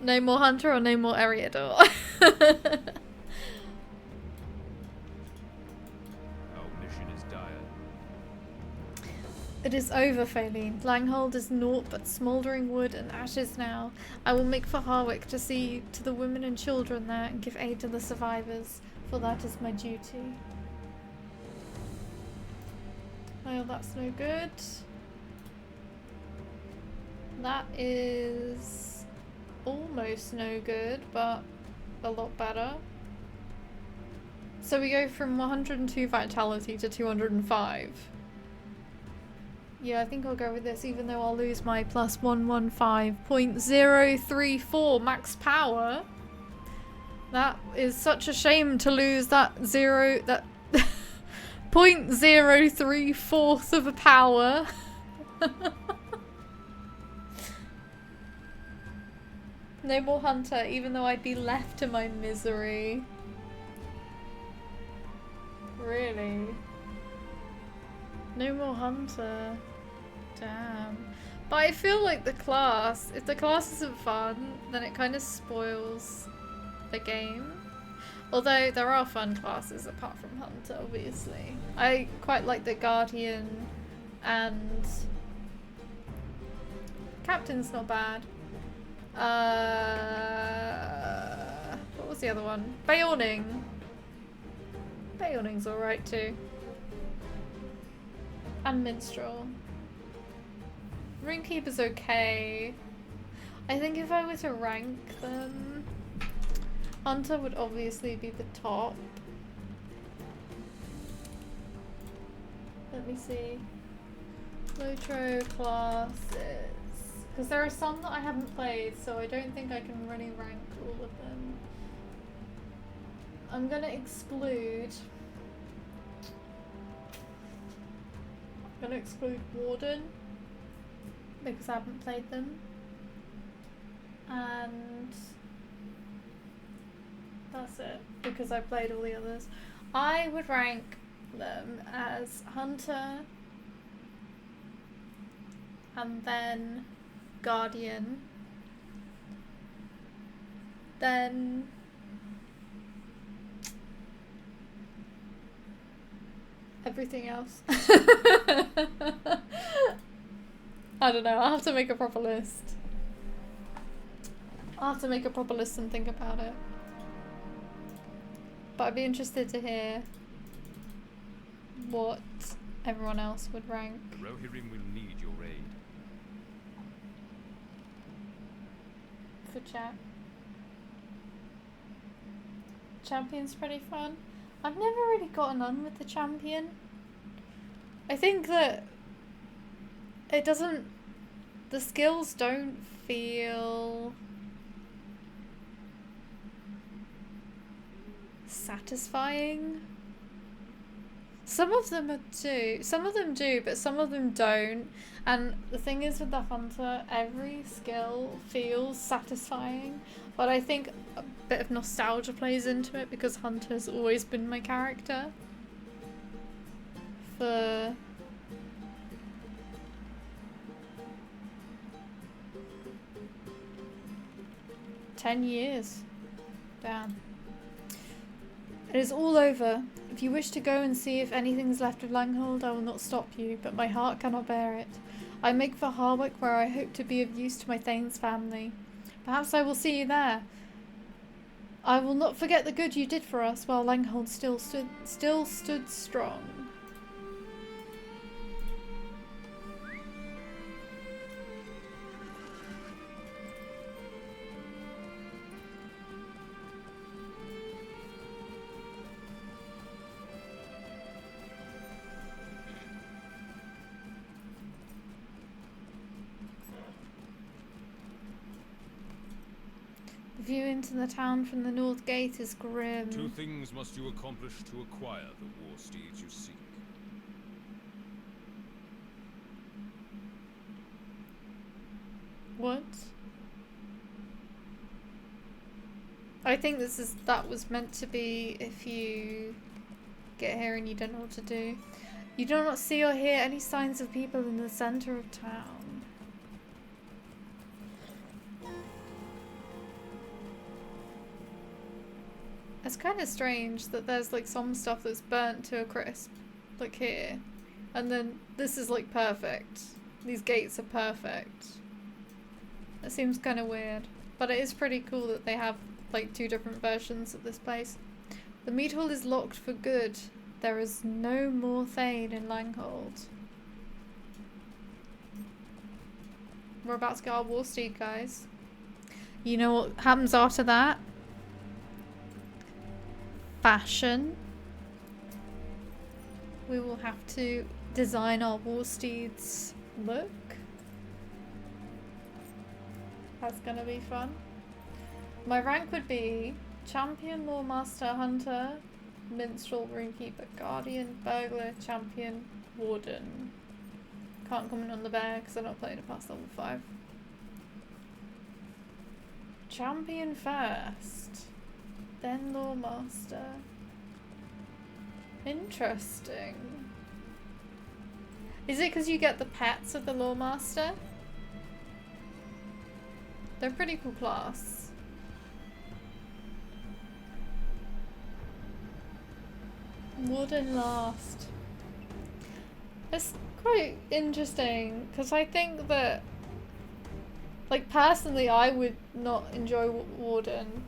no more Hunter or no more Eriador? Our mission is dire. It is over, Feline. Langhold is naught but smouldering wood and ashes now. I will make for Harwick to see to the women and children there and give aid to the survivors, for that is my duty. Oh, that's no good. That is almost no good, but a lot better. So we go from 102 vitality to 205. Yeah, I think I'll go with this, even though I'll lose my plus 115.034 max power. That is such a shame to lose that 0.034th of a power. No more Hunter, even though I'd be left to my misery. Really? No more Hunter. Damn. But I feel like the class, if the class isn't fun, then it kind of spoils the game. Although there are fun classes apart from Hunter, obviously. I quite like the Guardian and Captain's not bad. What was the other one? Beorning. Beorning's alright too. And Minstrel. Runekeeper's okay. I think if I were to rank them, Hunter would obviously be the top. Let me see. Lotro classes. Because there are some that I haven't played, so I don't think I can really rank all of them. I'm gonna exclude... Warden. because I haven't played them. And that's it, because I played all the others. I would rank them as Hunter, and then Guardian, then everything else. I don't know, I'll have to make a proper list. I'll have to make a proper list and think about it. But I'd be interested to hear what everyone else would rank. Rohirrim will need your aid. For chat. Champion's pretty fun. I've never really gotten on with the champion. I think that it doesn't, the skills don't feel satisfying. Some of them do, but some of them don't. And the thing is with the hunter, every skill feels satisfying, but I think a bit of nostalgia plays into it because hunter's always been my character for ten years. Damn. It is all over. If you wish to go and see if anything's left of Langhold, I will not stop you, but my heart cannot bear it. I make for Harwick, where I hope to be of use to my Thane's family. Perhaps I will see you there. I will not forget the good you did for us while Langhold still stood strong. The view into the town from the north gate is grim. 2 things must you accomplish to acquire the war steeds you seek. What? I think that was meant to be if you get here and you don't know what to do. You do not see or hear any signs of people in the center of town. It's kind of strange that there's like some stuff that's burnt to a crisp, like here, and then this is like perfect. These gates are perfect. It seems kind of weird, but it is pretty cool that they have like 2 different versions of this place. The meat hall is locked for good. There is no more Thane in Langhold. We're about to get our war steed, guys. You know what happens after that? Fashion. We will have to design our war steeds look. That's gonna be fun. My rank would be champion, lawmaster, hunter, minstrel, runekeeper, guardian, burglar, champion, warden. Can't comment on the bear because I'm not playing it past level 5. Champion first, then lawmaster. Interesting. Is it because you get the pets of the lawmaster? They're pretty cool class. Warden last. It's quite interesting because I think that, like, personally I would not enjoy Warden.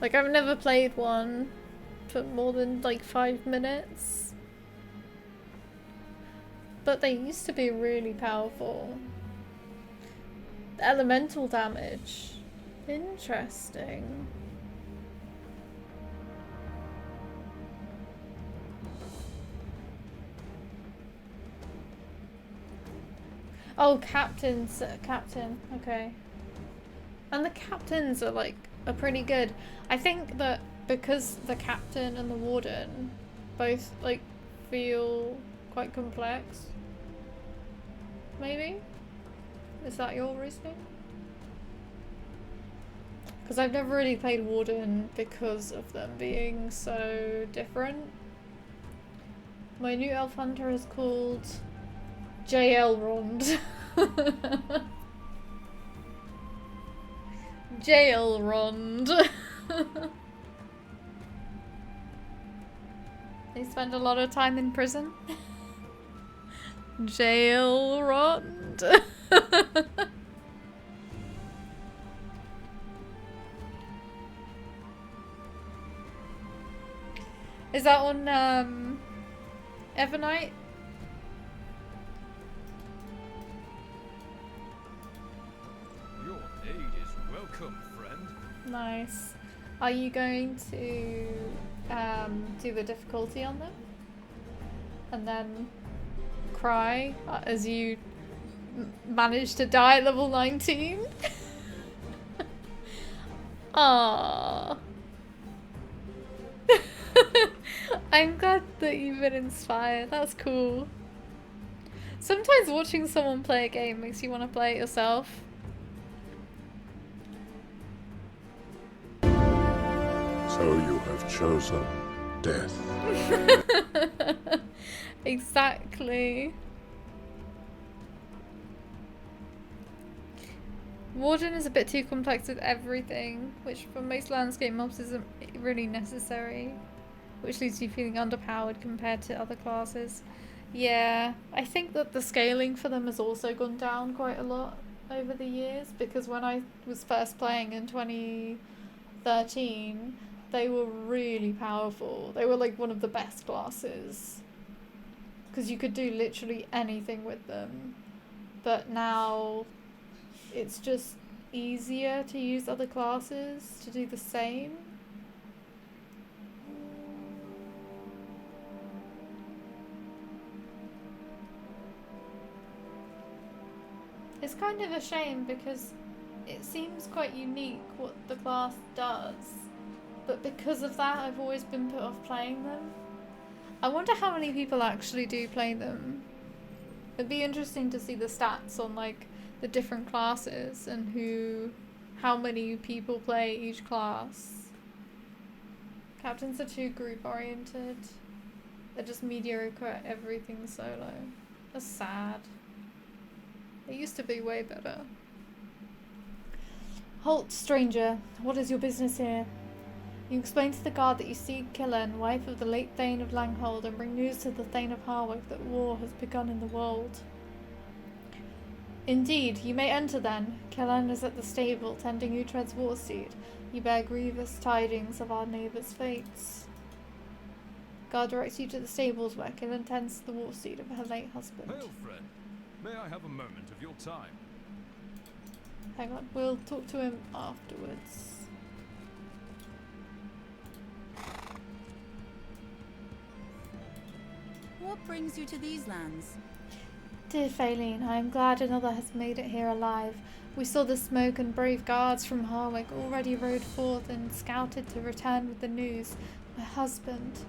Like, I've never played one for more than like 5 minutes, but they used to be really powerful. Elemental damage. Interesting. Oh, captain. Okay. And the captains are pretty good. I think that because the captain and the warden both feel quite complex. maybe? Is that your reasoning? Because I've never really played Warden because of them being so different. My new elf hunter is called JL Rond. Jail Rond. They spend a lot of time in prison. Jail Rond. Is that on Evernight? Your aid is welcome, friend. Nice. Are you going to do the difficulty on them? And then cry as you manage to die at level 19? Aww. I'm glad that you've been inspired. That's cool. Sometimes watching someone play a game makes you want to play it yourself. So you have chosen death. Exactly. Warden is a bit too complex with everything, which for most landscape mobs isn't really necessary, which leaves you feeling underpowered compared to other classes. Yeah, I think that the scaling for them has also gone down quite a lot over the years, because when I was first playing in 2013, they were really powerful. They were like one of the best classes, because you could do literally anything with them. But now it's just easier to use other classes to do the same. It's kind of a shame because it seems quite unique what the class does, but because of that I've always been put off playing them. I wonder how many people actually do play them. It'd be interesting to see the stats on like the different classes and how many people play each class. Captains are too group oriented. They're just mediocre at everything solo. That's sad. It used to be way better. Halt, stranger. What is your business here? You explain to the guard that you seek Killen, wife of the late Thane of Langhold, and bring news to the Thane of Harwick that war has begun in the world. Indeed, you may enter then. Killen is at the stable, tending Utrecht's war steed. You bear grievous tidings of our neighbour's fates. Guard directs you to the stables where Killen tends the war steed of her late husband. Hail, friend. May I have a moment of your time? Hang on, we'll talk to him afterwards. What brings you to these lands? Dear Faline, I am glad another has made it here alive. We saw the smoke and brave guards from Harwick already rode forth and scouted to return with the news. My husband.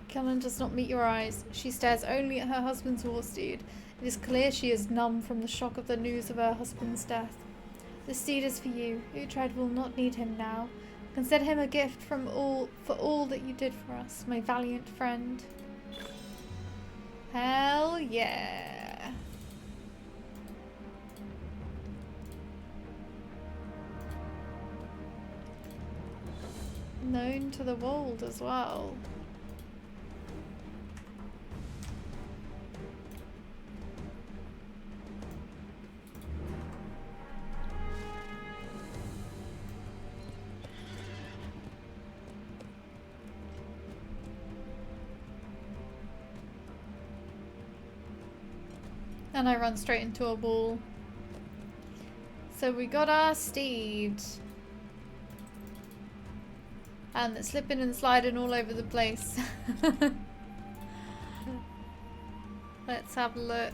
Killen does not meet your eyes. She stares only at her husband's war steed. It is clear she is numb from the shock of the news of her husband's death. The steed is for you. Uhtred will not need him now. Consider him a gift for all that you did for us, my valiant friend. Hell yeah. Known to the world as well. And I run straight into a wall. So we got our steed. And it's slipping and sliding all over the place. Let's have a look.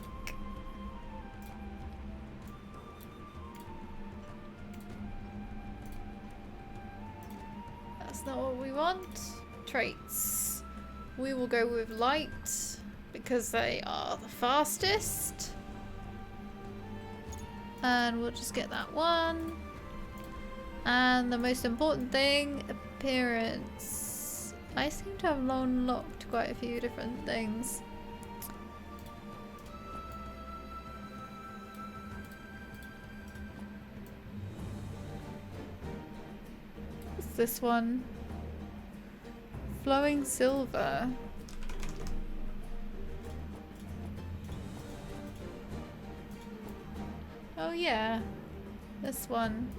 That's not what we want. Traits. We will go with light because they are the fastest. And we'll just get that one. And the most important thing, appearance. I seem to have unlocked quite a few different things. What's this one? Flowing silver. Oh yeah, this one.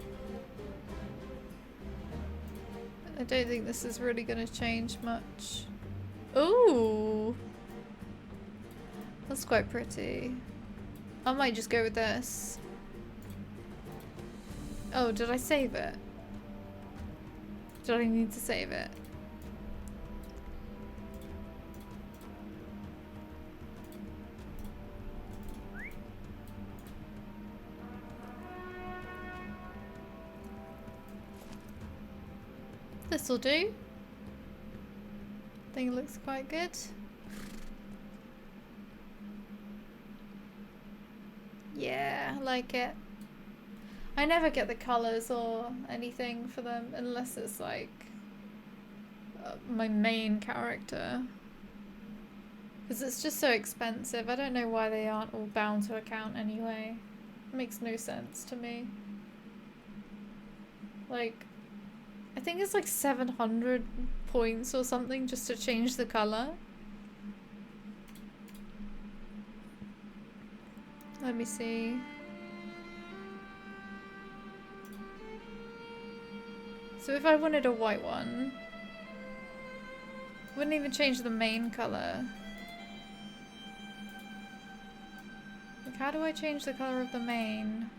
I don't think this is really going to change much. Ooh! That's quite pretty. I might just go with this. Oh, did I save it? Did I need to save it? This'll do. I think it looks quite good. Yeah, I like it. I never get the colours or anything for them unless it's like my main character. Because it's just so expensive. I don't know why they aren't all bound to account anyway. It makes no sense to me. Like, I think it's like 700 points or something just to change the colour. Let me see. So if I wanted a white one, wouldn't even change the main colour. Like, how do I change the colour of the main?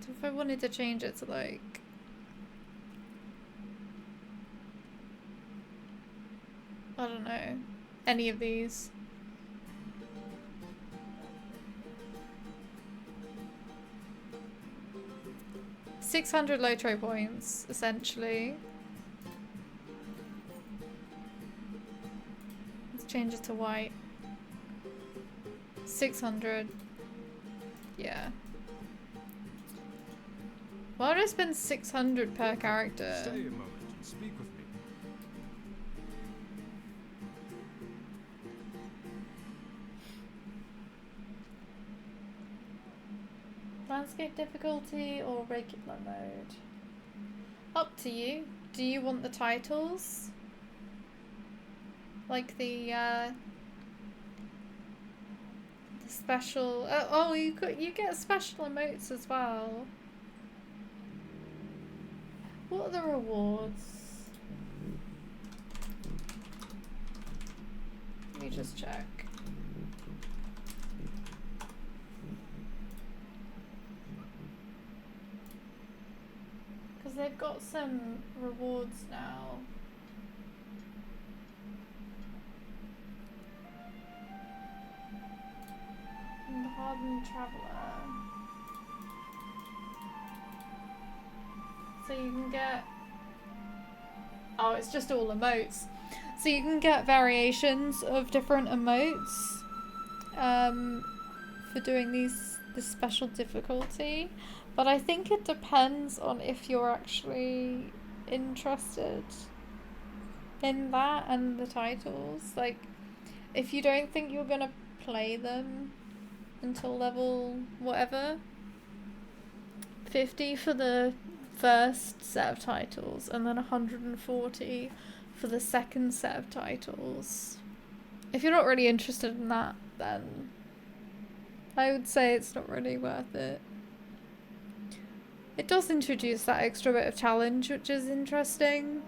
So if I wanted to change it to like... I don't know. Any of these. $600 Lotro points, essentially. Let's change it to white. 600. Yeah. Why would I spend 600 per character? Stay a moment and speak with me. Landscape difficulty or regular mode? Up to you. Do you want the titles? Like the special... oh, you get special emotes as well. What are the rewards? Let me just check. Because they've got some rewards now. And the Hardened Traveller. So you can get... Oh, it's just all emotes. So you can get variations of different emotes for doing this special difficulty. But I think it depends on if you're actually interested in that and the titles. Like, if you don't think you're gonna play them until level whatever, 50 for the first set of titles and then 140 for the second set of titles. If you're not really interested in that, then I would say it's not really worth it. It does introduce that extra bit of challenge, which is interesting.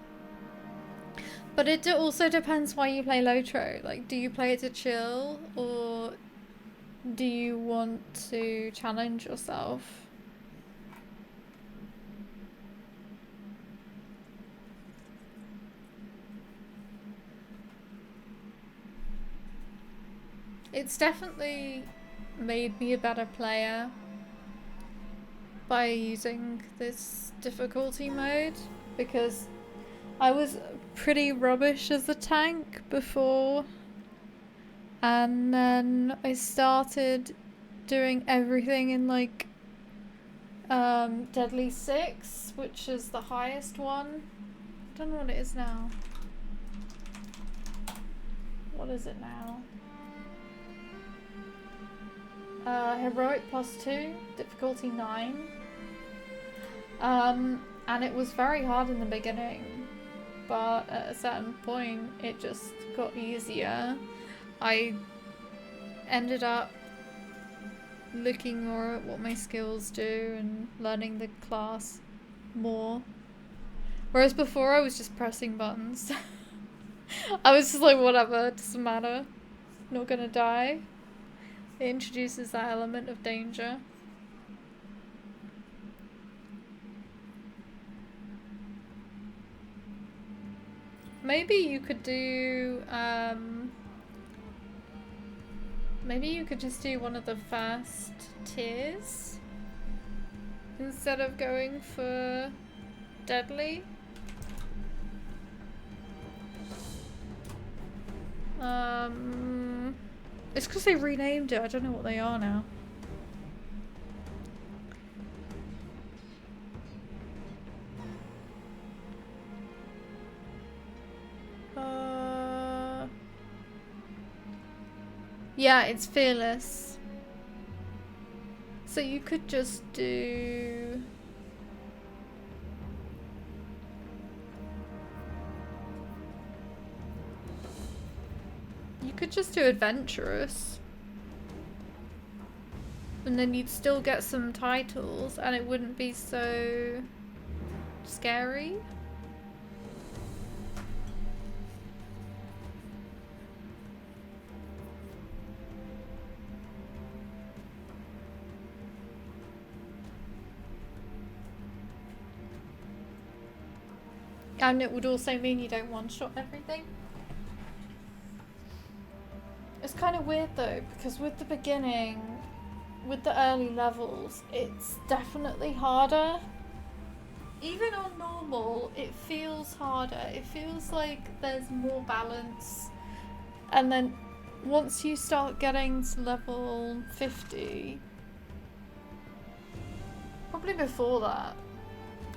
But it also depends why you play Lotro. Like, do you play it to chill, or do you want to challenge yourself? It's definitely made me a better player by using this difficulty mode, because I was pretty rubbish as a tank before, and then I started doing everything in like Deadly 6, which is the highest one. I don't know what it is now. What is it now? Heroic +2, difficulty 9. And it was very hard in the beginning, but at a certain point it just got easier. I ended up looking more at what my skills do and learning the class more. Whereas before I was just pressing buttons. I was just like, whatever, it doesn't matter. Not gonna die. It introduces that element of danger. Maybe you could do, maybe you could just do one of the first tiers instead of going for deadly. It's because they renamed it. I don't know what they are now. Yeah, it's fearless. So you could just do... You could just do adventurous. And then you'd still get some titles and it wouldn't be so scary. And it would also mean you don't one-shot everything. It's kind of weird though, because with the beginning, with the early levels, it's definitely harder. Even on normal, it feels harder. It feels like there's more balance. And then once you start getting to level 50, probably before that,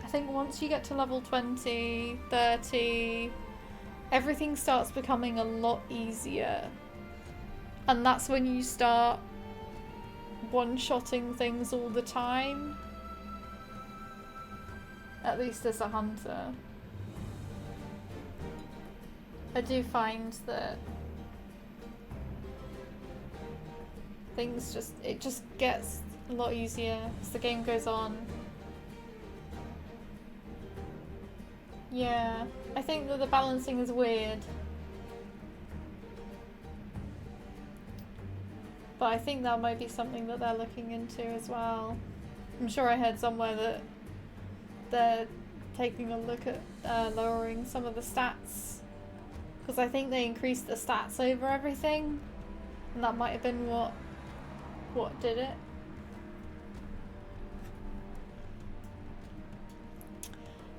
I think once you get to level 20, 30, everything starts becoming a lot easier. And that's when you start one-shotting things all the time. At least as a hunter. I do find that things it just gets a lot easier as the game goes on. Yeah, I think that the balancing is weird. But I think that might be something that they're looking into as well. I'm sure I heard somewhere that they're taking a look at lowering some of the stats. Because I think they increased the stats over everything. And that might have been what did it.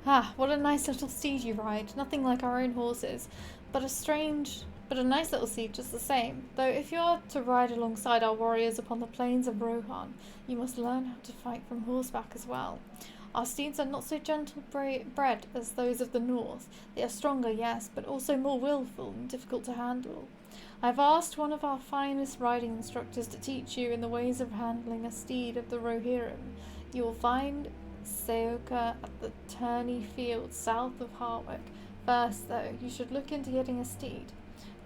Ah, what a nice little steed you ride. Nothing like our own horses, but a nice little steed just the same. Though if you are to ride alongside our warriors upon the plains of Rohan, you must learn how to fight from horseback as well. Our steeds are not so gentle bred as those of the north. They are stronger, yes, but also more willful and difficult to handle. I have asked one of our finest riding instructors to teach you in the ways of handling a steed of the Rohirrim. You will find Seoka at the tourney field south of Harwick. First, though, you should look into getting a steed.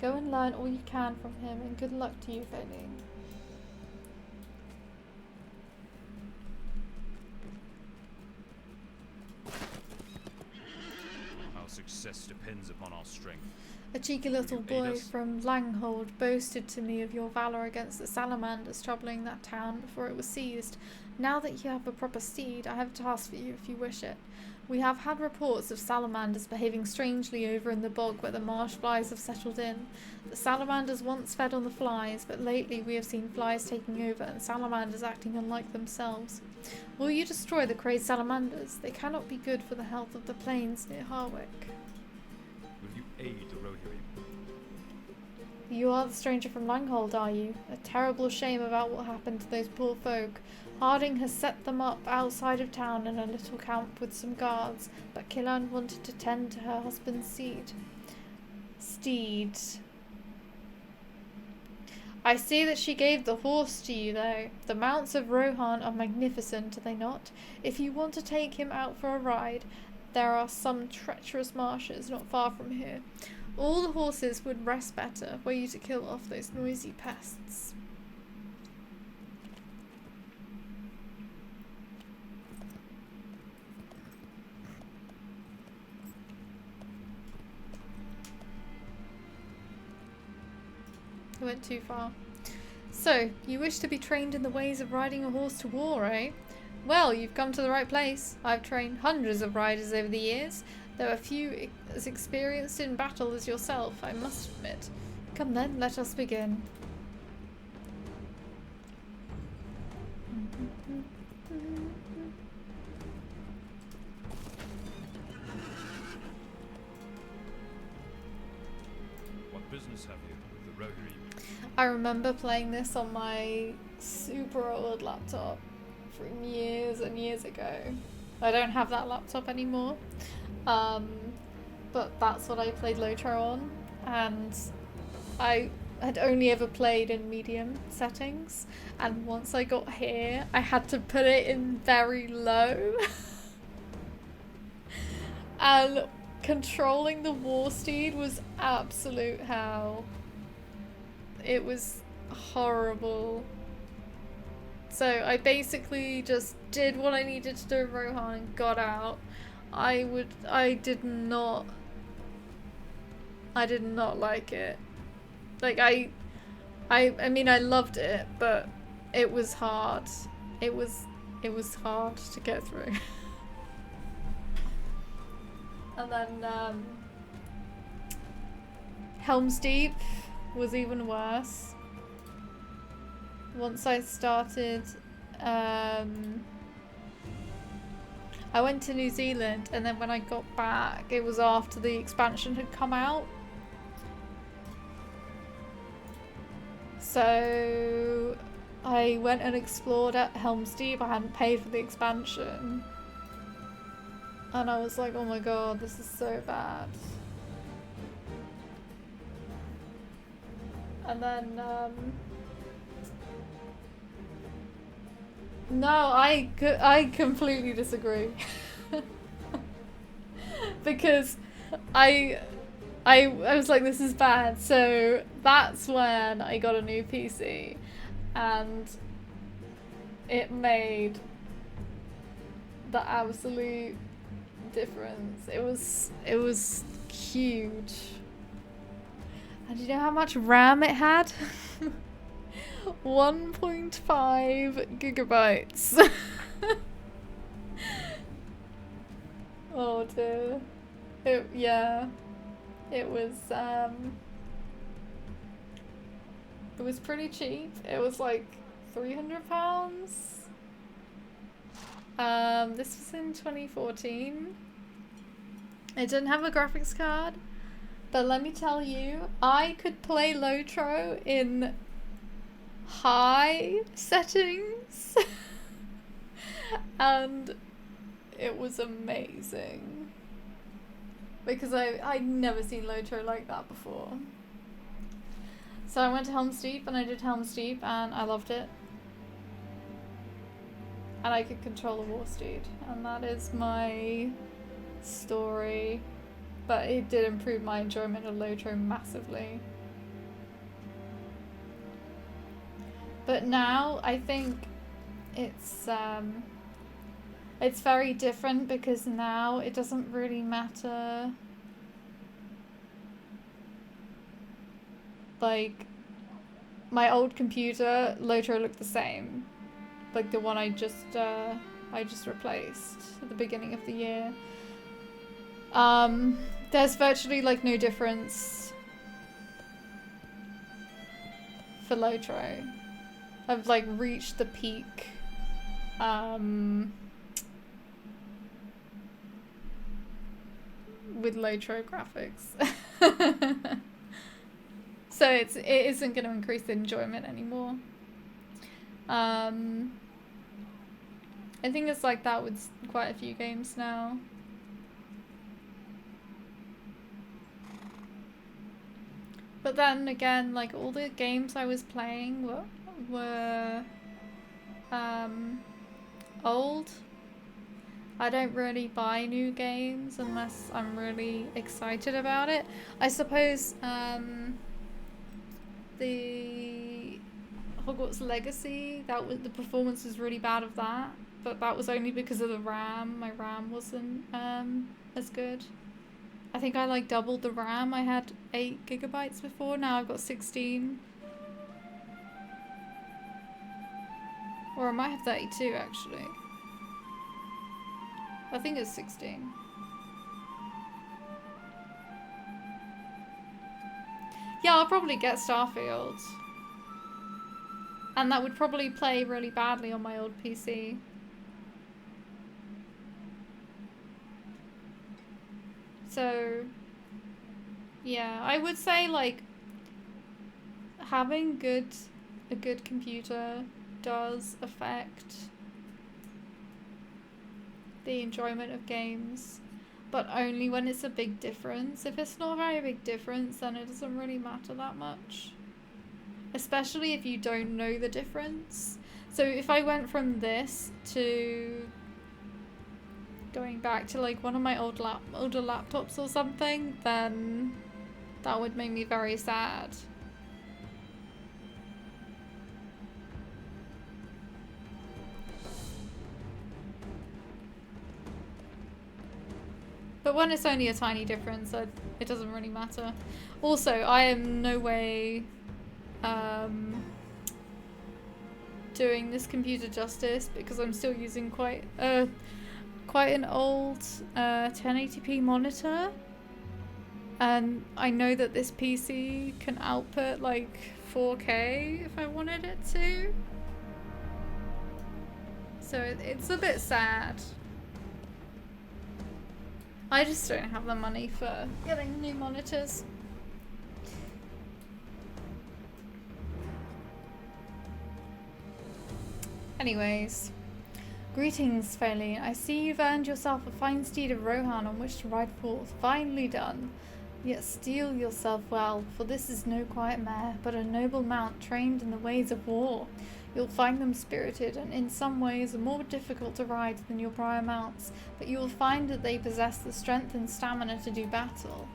Go and learn all you can from him, and good luck to you, Feli. Our success depends upon our strength. A cheeky little boy from Langhold boasted to me of your valour against the salamanders troubling that town before it was seized. Now that you have a proper steed, I have a task for you if you wish it. We have had reports of salamanders behaving strangely over in the bog where the marsh flies have settled in. The salamanders once fed on the flies, but lately we have seen flies taking over and salamanders acting unlike themselves. Will you destroy the crazed salamanders? They cannot be good for the health of the plains near Harwick. aid Rohirrim. You are the stranger from Langhold, are you? A terrible shame about what happened to those poor folk. Harding has set them up outside of town in a little camp with some guards, but Killan wanted to tend to her husband's steed. I see that she gave the horse to you, though. The mounts of Rohan are magnificent, are they not? If you want to take him out for a ride, there are some treacherous marshes not far from here. All the horses would rest better were you to kill off those noisy pests. I went too far. So, you wish to be trained in the ways of riding a horse to war, eh? Well, you've come to the right place. I've trained hundreds of riders over the years, though a few as experienced in battle as yourself, I must admit. Come then, let us begin. What business have you with the Rohirrim? I remember playing this on my super old laptop from years and years ago. I don't have that laptop anymore, but that's what I played Lotro on, and I had only ever played in medium settings, and once I got here I had to put it in very low and controlling the war steed was absolute hell. It was horrible. So I basically just did what I needed to do with Rohan and got out. I did not like it. Like I mean I loved it, but it was hard. It was hard to get through. And then Helm's Deep was even worse. Once I started, I went to New Zealand, and then when I got back, it was after the expansion had come out. So I went and explored at Helm's Deep. I hadn't paid for the expansion. And I was like, oh my god, this is so bad. And then, no, I completely disagree. Because I was like, this is bad. So that's when I got a new PC, and it made the absolute difference. It was huge. And do you know how much RAM it had? 1.5 gigabytes. Oh dear. It was pretty cheap. It was like £300. This was in 2014. It didn't have a graphics card, but let me tell you, I could play Lotro in high settings and it was amazing because I'd never seen Lotro like that before. So I went to Helm's Deep and I did Helm's Deep and I loved it. And I could control a war steed, and that is my story. But it did improve my enjoyment of Lotro massively. But now I think it's very different because now it doesn't really matter. Like my old computer, Lotro looked the same. Like the one I just replaced at the beginning of the year. There's virtually like no difference for Lotro. I've like reached the peak with Lotro graphics. So it isn't going to increase the enjoyment anymore. I think it's like that with quite a few games now. But then again, like all the games I was playing were old. I don't really buy new games unless I'm really excited about it. I suppose the Hogwarts Legacy, the performance was really bad of that, but that was only because of the RAM. My RAM wasn't as good. I think I like doubled the RAM. I had 8 GB before, now I've got 16. Or I might have 32 actually. I think it's 16. Yeah, I'll probably get Starfield. And that would probably play really badly on my old PC. So, yeah, I would say like having a good computer does affect the enjoyment of games, but only when it's a big difference. If it's not a very big difference, then it doesn't really matter that much. Especially if you don't know the difference. So if I went from this to going back to like one of my older laptops or something, then that would make me very sad. But when it's only a tiny difference, it doesn't really matter. Also, I am no way doing this computer justice because I'm still using quite an old 1080p monitor, and I know that this PC can output like 4K if I wanted it to. So it's a bit sad. I just don't have the money for getting new monitors. Anyways. Greetings, Feline. I see you've earned yourself a fine steed of Rohan on which to ride forth. Finely done. Yet steel yourself well, for this is no quiet mare, but a noble mount trained in the ways of war. You'll find them spirited, and in some ways more difficult to ride than your prior mounts, but you will find that they possess the strength and stamina to do battle.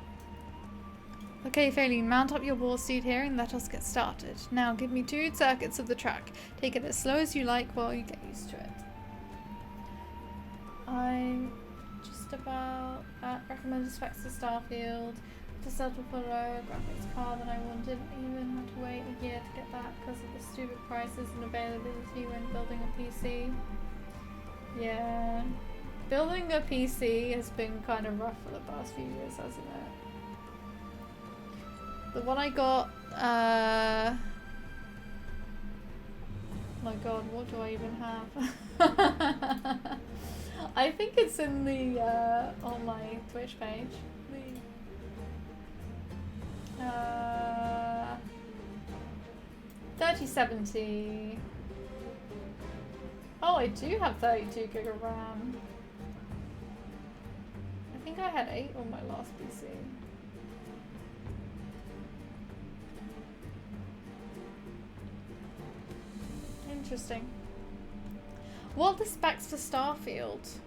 Okay, Feline, mount up your war steed here and let us get started. Now give me 2 circuits of the track. Take it as slow as you like while you get used to it. I'm just about at recommended specs for Starfield. To settle for lower graphics card than I wanted. Even had to wait a year to get that because of the stupid prices and availability when building a PC. Yeah. Building a PC has been kind of rough for the past few years, hasn't it? The one I got, my god, what do I even have? I think it's in the, on my Twitch page. 3070. Oh, I do have 32 gig of RAM. I think I had 8 on my last PC. Interesting. What are the specs for Starfield?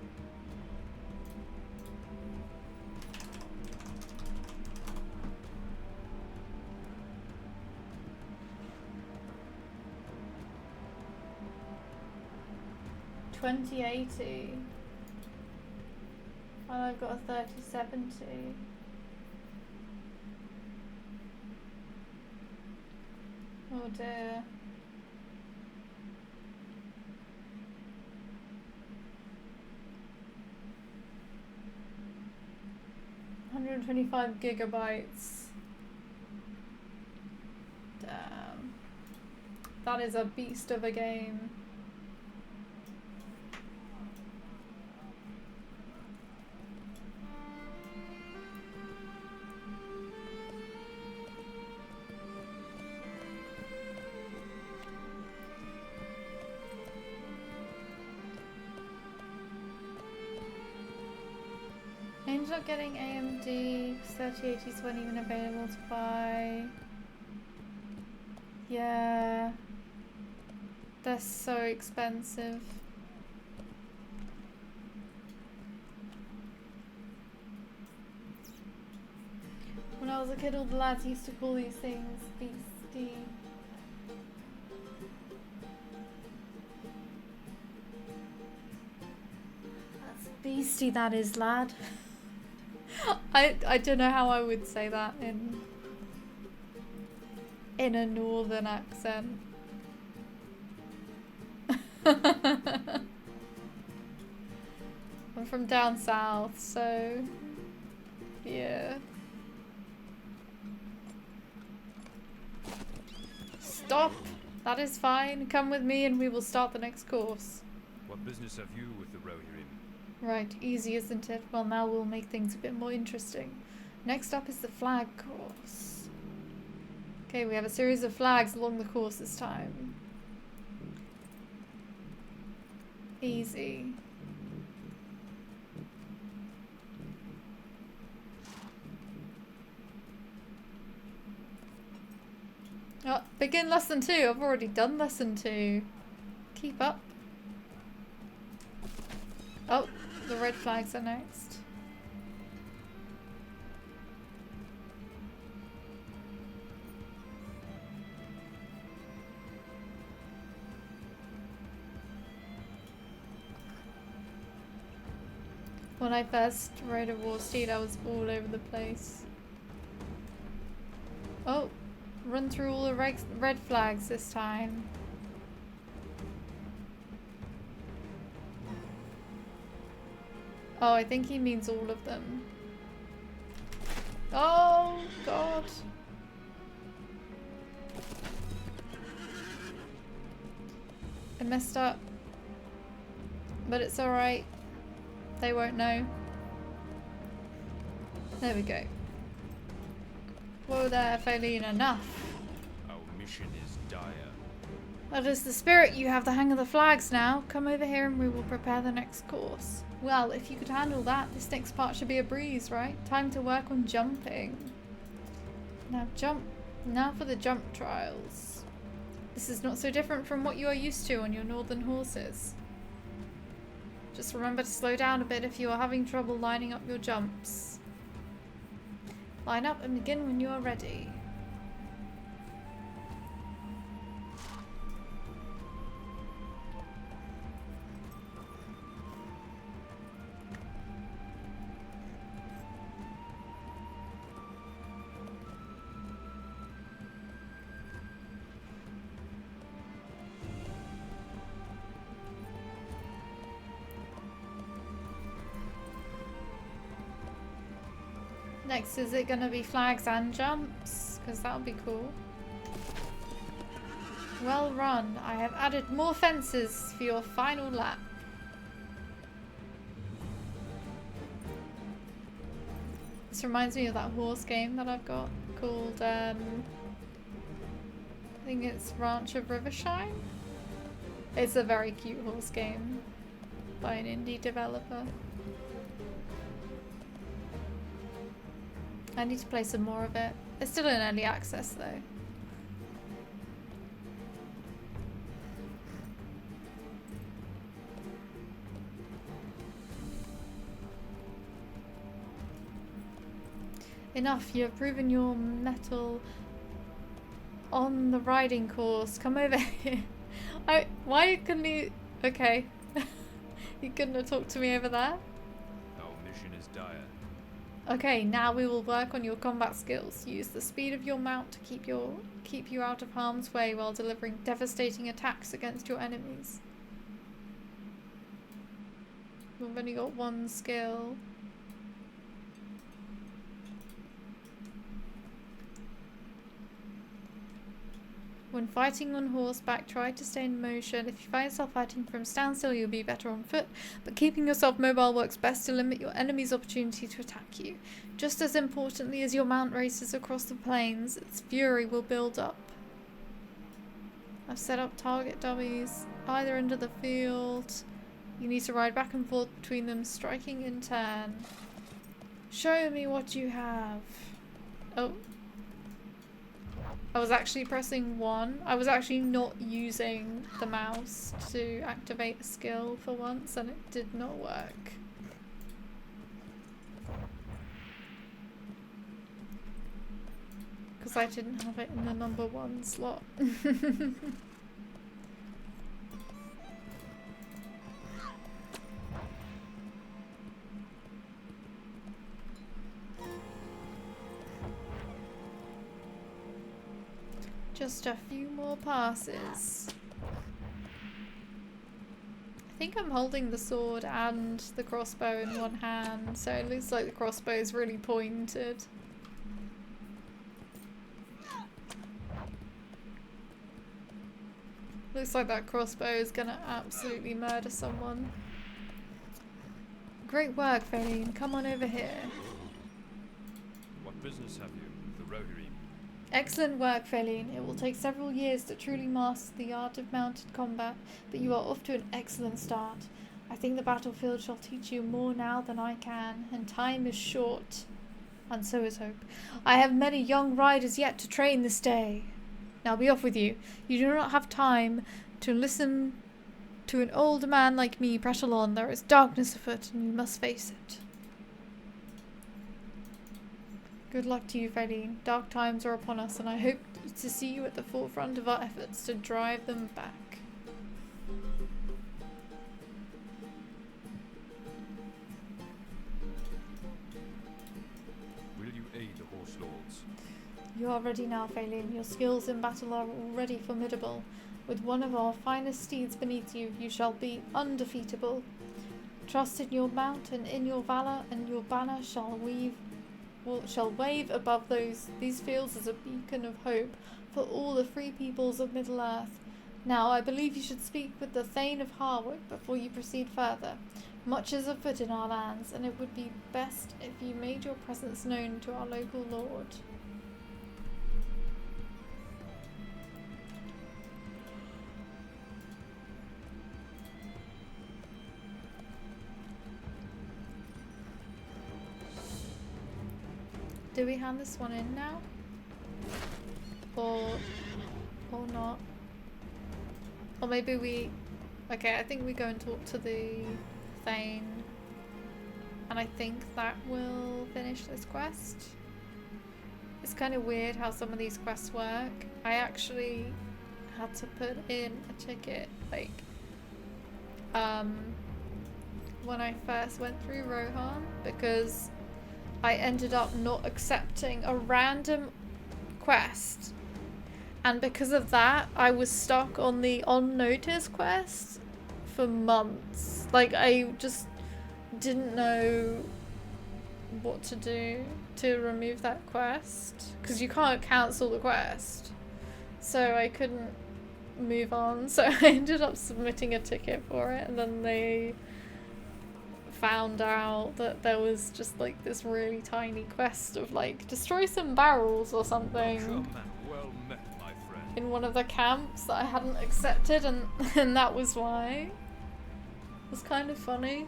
$2080, and I've got a 3070. Oh dear. $125 gigabytes. Damn. That is a beast of a game. not getting AMD 3080s weren't even available to buy. Yeah. They're so expensive. When I was a kid, all the lads used to call these things beastie. That's beastie, that is, lad. I don't know how I would say that in a northern accent. I'm from down south, so yeah. Stop! That is fine. Come with me and we will start the next course. What business have you with the row you're in? Right, easy, isn't it? Well, now we'll make things a bit more interesting. Next up is the flag course. Okay, we have a series of flags along the course this time. Easy. Oh, begin lesson 2. I've already done lesson 2. Keep up. Oh, the red flags are next. When I first rode a war steed, I was all over the place. Oh, run through all the red flags this time. Oh, I think he means all of them. Oh, God. I messed up. But it's alright. They won't know. There we go. Whoa there, Faline, enough. Our mission is dire. That is the spirit. You have the hang of the flags now. Come over here and we will prepare the next course. Well, if you could handle that, this next part should be a breeze, right? Time to work on jumping. Now for the jump trials. This is not so different from what you are used to on your northern horses. Just remember to slow down a bit if you are having trouble lining up your jumps. Line up and begin when you are ready. Next, is it gonna be flags and jumps? Because that would be cool. Well run. I have added more fences for your final lap. This reminds me of that horse game that I've got called, I think it's Ranch of Rivershine. It's a very cute horse game by an indie developer. I need to play some more of it. It's still in early access though. Enough, you have proven your mettle on the riding course. Come over here. Why couldn't you... Okay. You couldn't have talked to me over there? Our mission is dire. Okay, now we will work on your combat skills. Use the speed of your mount to keep you out of harm's way while delivering devastating attacks against your enemies. We've only got one skill. When fighting on horseback, try to stay in motion. If you find yourself fighting from standstill, you'll be better on foot, but keeping yourself mobile works best to limit your enemy's opportunity to attack you. Just as importantly, as your mount races across the plains, its fury will build up. I've set up target dummies either end of the field. You need to ride back and forth between them, striking in turn. Show me what you have. Oh. I was actually pressing 1. I was actually not using the mouse to activate a skill for once, and it did not work. Because I didn't have it in the number 1 slot. Just a few more passes. I think I'm holding the sword and the crossbow in one hand, so it looks like the crossbow is really pointed. Looks like that crossbow is gonna absolutely murder someone. Great work, Faline. Come on over here. What business have you with the Rohirrim? Excellent work, Faline. It will take several years to truly master the art of mounted combat, but you are off to an excellent start. I think the battlefield shall teach you more now than I can, and time is short. And so is hope. I have many young riders yet to train this day. Now be off with you. You do not have time to listen to an old man like me prattle on. There is darkness afoot, and you must face it. Good luck to you, Faline. Dark times are upon us, and I hope to see you at the forefront of our efforts to drive them back. Will you aid the Horse Lords? You are ready now, Faline. Your skills in battle are already formidable. With one of our finest steeds beneath you, you shall be undefeatable. Trust in your mount and in your valor, and your banner shall wave above these fields as a beacon of hope for all the free peoples of Middle-earth. Now, I believe you should speak with the Thane of Harwick before you proceed further. Much is afoot in our lands, and it would be best if you made your presence known to our local lord. Do we hand this one in now? Or not? Or maybe we... Okay, I think we go and talk to the Thane. And I think that will finish this quest. It's kind of weird how some of these quests work. I actually had to put in a ticket, like, when I first went through Rohan, because I ended up not accepting a random quest, and because of that I was stuck on the on notice quest for months. Like, I just didn't know what to do to remove that quest, because you can't cancel the quest, so I couldn't move on. So I ended up submitting a ticket for it, and then they found out that there was just like this really tiny quest of like destroy some barrels or something Well met, my friend. in one of the camps that I hadn't accepted, and that was why. It was kind of funny,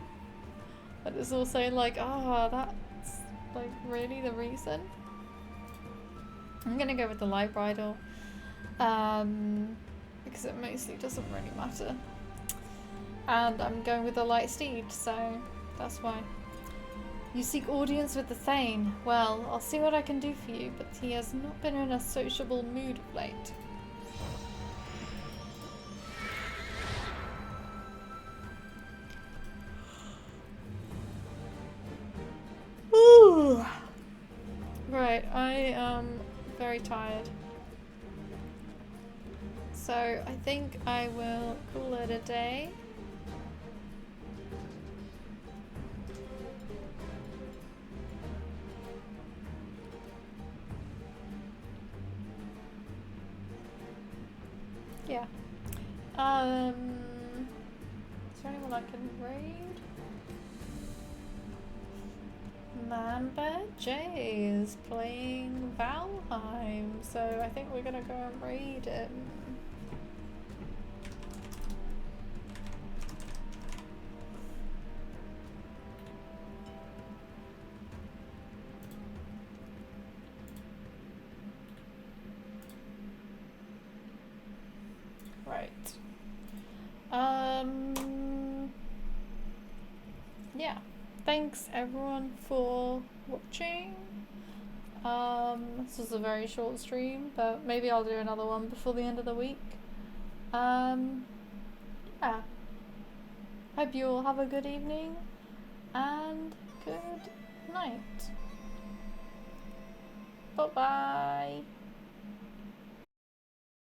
but it's also like, that's like really the reason. I'm gonna go with the light bridle, because it mostly doesn't really matter, and I'm going with the light steed, so that's why. You seek audience with the Thane. Well, I'll see what I can do for you, but he has not been in a sociable mood of late. Ooh. Right, I am very tired. So I think I will call it a day. Yeah. Is there anyone I can raid? Mamba J is playing Valheim, so I think we're gonna go and raid him. Right. Yeah. Thanks everyone for watching. This was a very short stream, but maybe I'll do another one before the end of the week. Yeah. Hope you all have a good evening and good night. Bye bye.